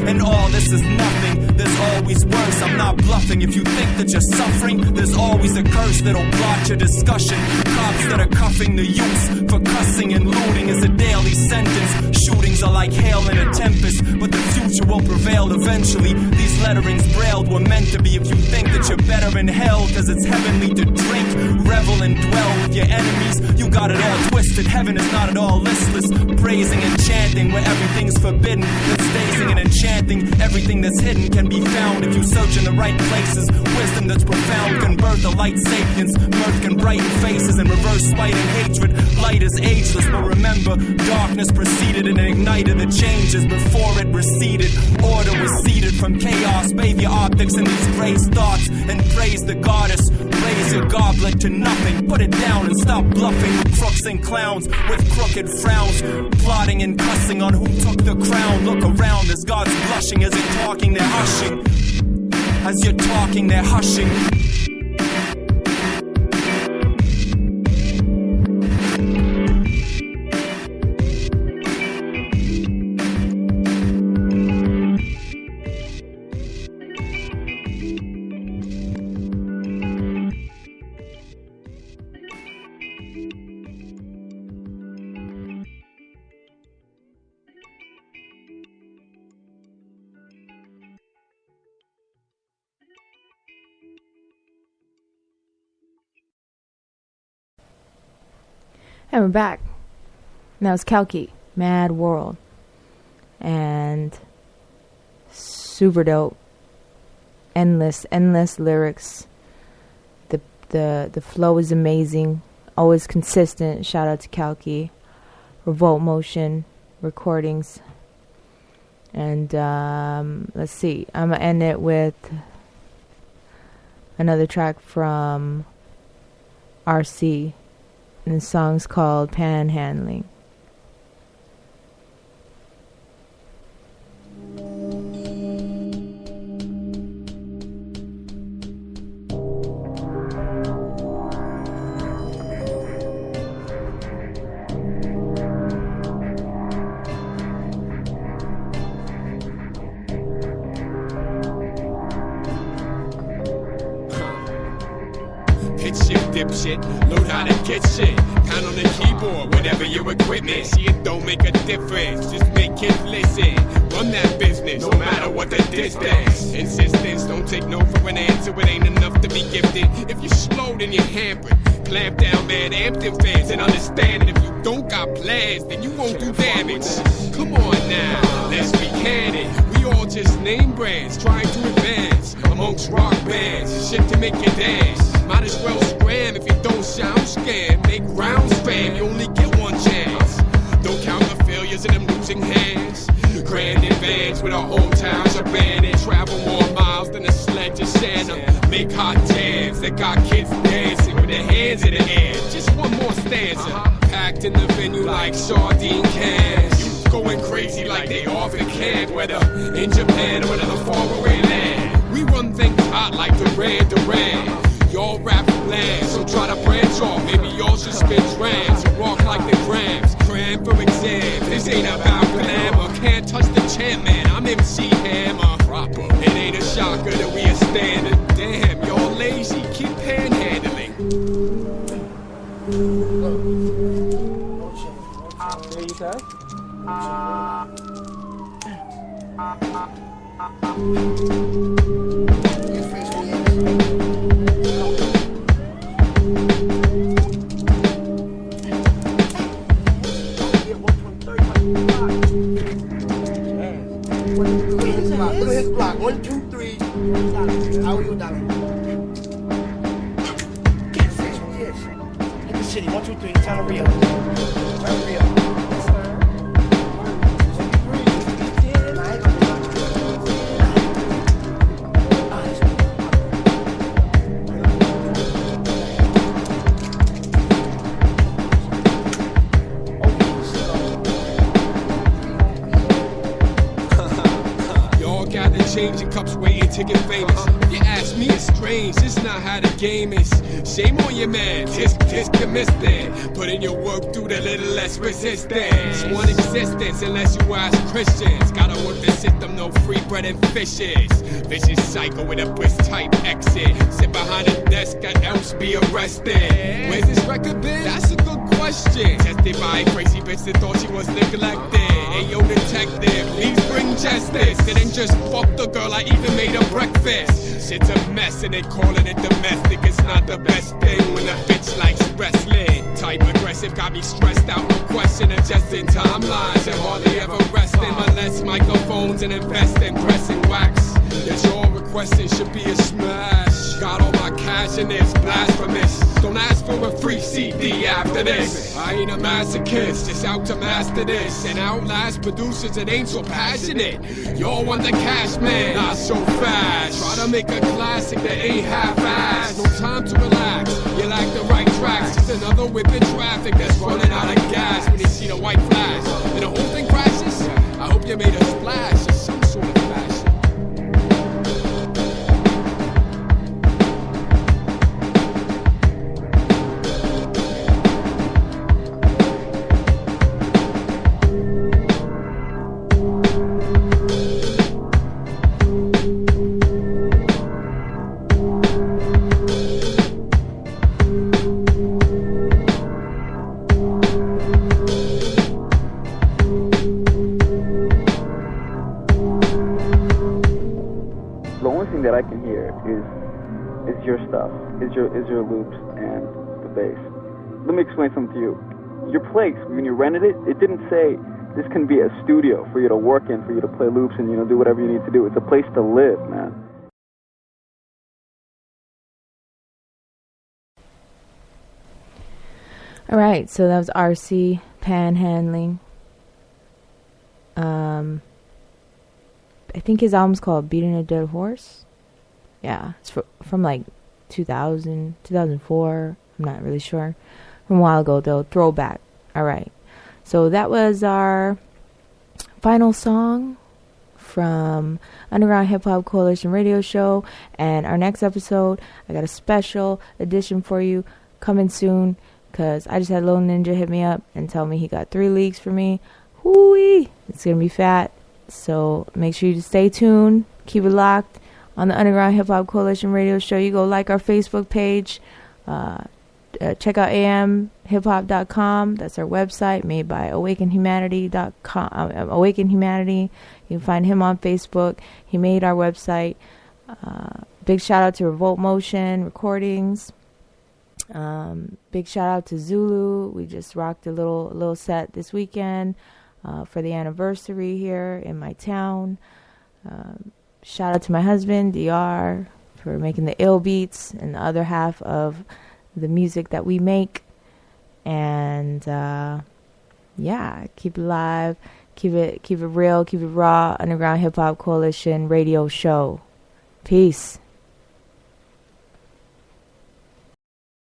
And all this is nothing, there's always worse. I'm not bluffing. If you think that you're suffering, there's always a curse that'll blot your discussion. Cops that are cuffing the youth for cussing and looting is a daily sentence. Shootings are like hail in a tempest, but the future will prevail eventually. These letterings brailled were meant to be. If you think that you're better in hell, cause it's heavenly to drink, revel and dwell with your enemies, you got it all twisted. Heaven is not at all listless, praising and chanting where everything's forbidden. It's dazing and enchanting. Everything that's hidden can be found if you search in the right places. Wisdom that's profound can birth a light sapience. Mirth can brighten faces and reverse spite and hatred. Light is ageless, but remember, darkness preceded and ignited the changes before it receded. Order was seeded from chaos. Bathe your optics in these crazed thoughts and praise the goddess. Raise your goblet to nothing. Put it down and stop bluffing with crooks and clowns with crooked frowns, plotting and cussing on who took the crown. Look around as God's blushing. As you're talking, they're hushing. As you're talking, they're hushing. And we're back. And that was Kalki, Mad World. And super dope. Endless lyrics. The flow is amazing. Always consistent. Shout out to Kalki. Revolt Motion Recordings. And let's see. I'm going to end it with another track from RC. And the song's called Panhandling. Dipshit, learn how to get shit. Pound on the keyboard, whatever your equipment. See, it don't make a difference, just make kids listen. Run that business, no matter what the distance. Insistence, don't take no for an answer. It ain't enough to be gifted. If you're slow, then you're hampered. Clamp down, man, amp them fans and understand it. If you don't got plans, then you won't do damage. Come on now, let's be candid. We all just name brands, trying to advance amongst rock bands. Shit to make you dance. Might as well scram if you don't sound scam. Make rounds fam, you only get one chance. Don't count the failures of them losing hands. Grand advance with our hometowns abandoned. Travel more miles than a sledge of Santa. Make hot jams that got kids dancing with their hands in the air. Just one more stanza. Packed in the venue like sardine cans. Going crazy like they off at camp. Whether in Japan or another faraway land. We run things hot like Duran. Y'all rap bland, so try to branch off. Maybe y'all should spin trams and walk like the grams. Cram for exams, this ain't about glamour. Can't touch the champ, man, I'm MC Hammer. Proper. It ain't a shocker that we are standing. Damn, y'all lazy, keep panhandling. Block 1, 2, 3. How are you down? Yes. Hit the city. 1, 2, 3. Turn the Rio. Changing cups, waiting to get famous. If you ask me, it's strange, it's not how the game is. Shame on your man, tisk commit there. Put in your work, do the little less resistance. One existence, unless you ask Christians. Gotta work the system, no free bread and fishes. Vicious cycle with a Bliss type exit. Sit behind a desk, or else be arrested. Where's this record been? That's a good question. Tested by a crazy bitch that thought she was neglected. Ayo detective, please bring justice. It ain't just fuck the girl, I even made her breakfast. Shit's a mess and they calling it domestic. It's not the best thing when a bitch likes wrestling. Type aggressive, got me stressed out, no question. Adjusting timelines and hardly ever resting. Unless microphones and invest in pressing wax. That y'all requesting should be a smash. Got all my cash in this, blasphemous. Don't ask for a free CD after this. I ain't a masochist, just out to master this. And outlast producers that ain't so passionate. Y'all want the cash, man, not so fast. Try to make a classic that ain't half-assed. No time to relax, you lack the right tracks. Just another whip in traffic that's running out of gas. When you see the white flash and the whole thing crashes, I hope you made a splash of some sort of fashion. that I can hear is your stuff, is your loops and the bass. Let me explain something to you. Your place, when you rented it, it didn't say this can be a studio for you to work in, for you to play loops and, do whatever you need to do. It's a place to live, man. All right, so that was RC Panhandling. I think his album's called Beating a Dead Horse. Yeah, it's from like 2000, 2004. I'm not really sure. From a while ago, though. Throwback. All right. So that was our final song from Underground Hip Hop Coalition Radio Show. And our next episode, I got a special edition for you coming soon. Because I just had Lil Ninja hit me up and tell me he got 3 leaks for me. Hoo-wee! It's going to be fat. So make sure you stay tuned. Keep it locked on the Underground Hip Hop Coalition Radio Show. You go like our Facebook page. Check out amhiphop.com. That's our website made by awakenhumanity.com. Awaken Humanity. You can find him on Facebook. He made our website. Big shout out to Revolt Motion Recordings. Big shout out to Zulu. We just rocked a little set this weekend for the anniversary here in my town. Shout out to my husband DR for making the ill beats and the other half of the music that we make. And yeah, keep it live, keep it real, keep it raw. Underground Hip Hop Coalition Radio Show. Peace.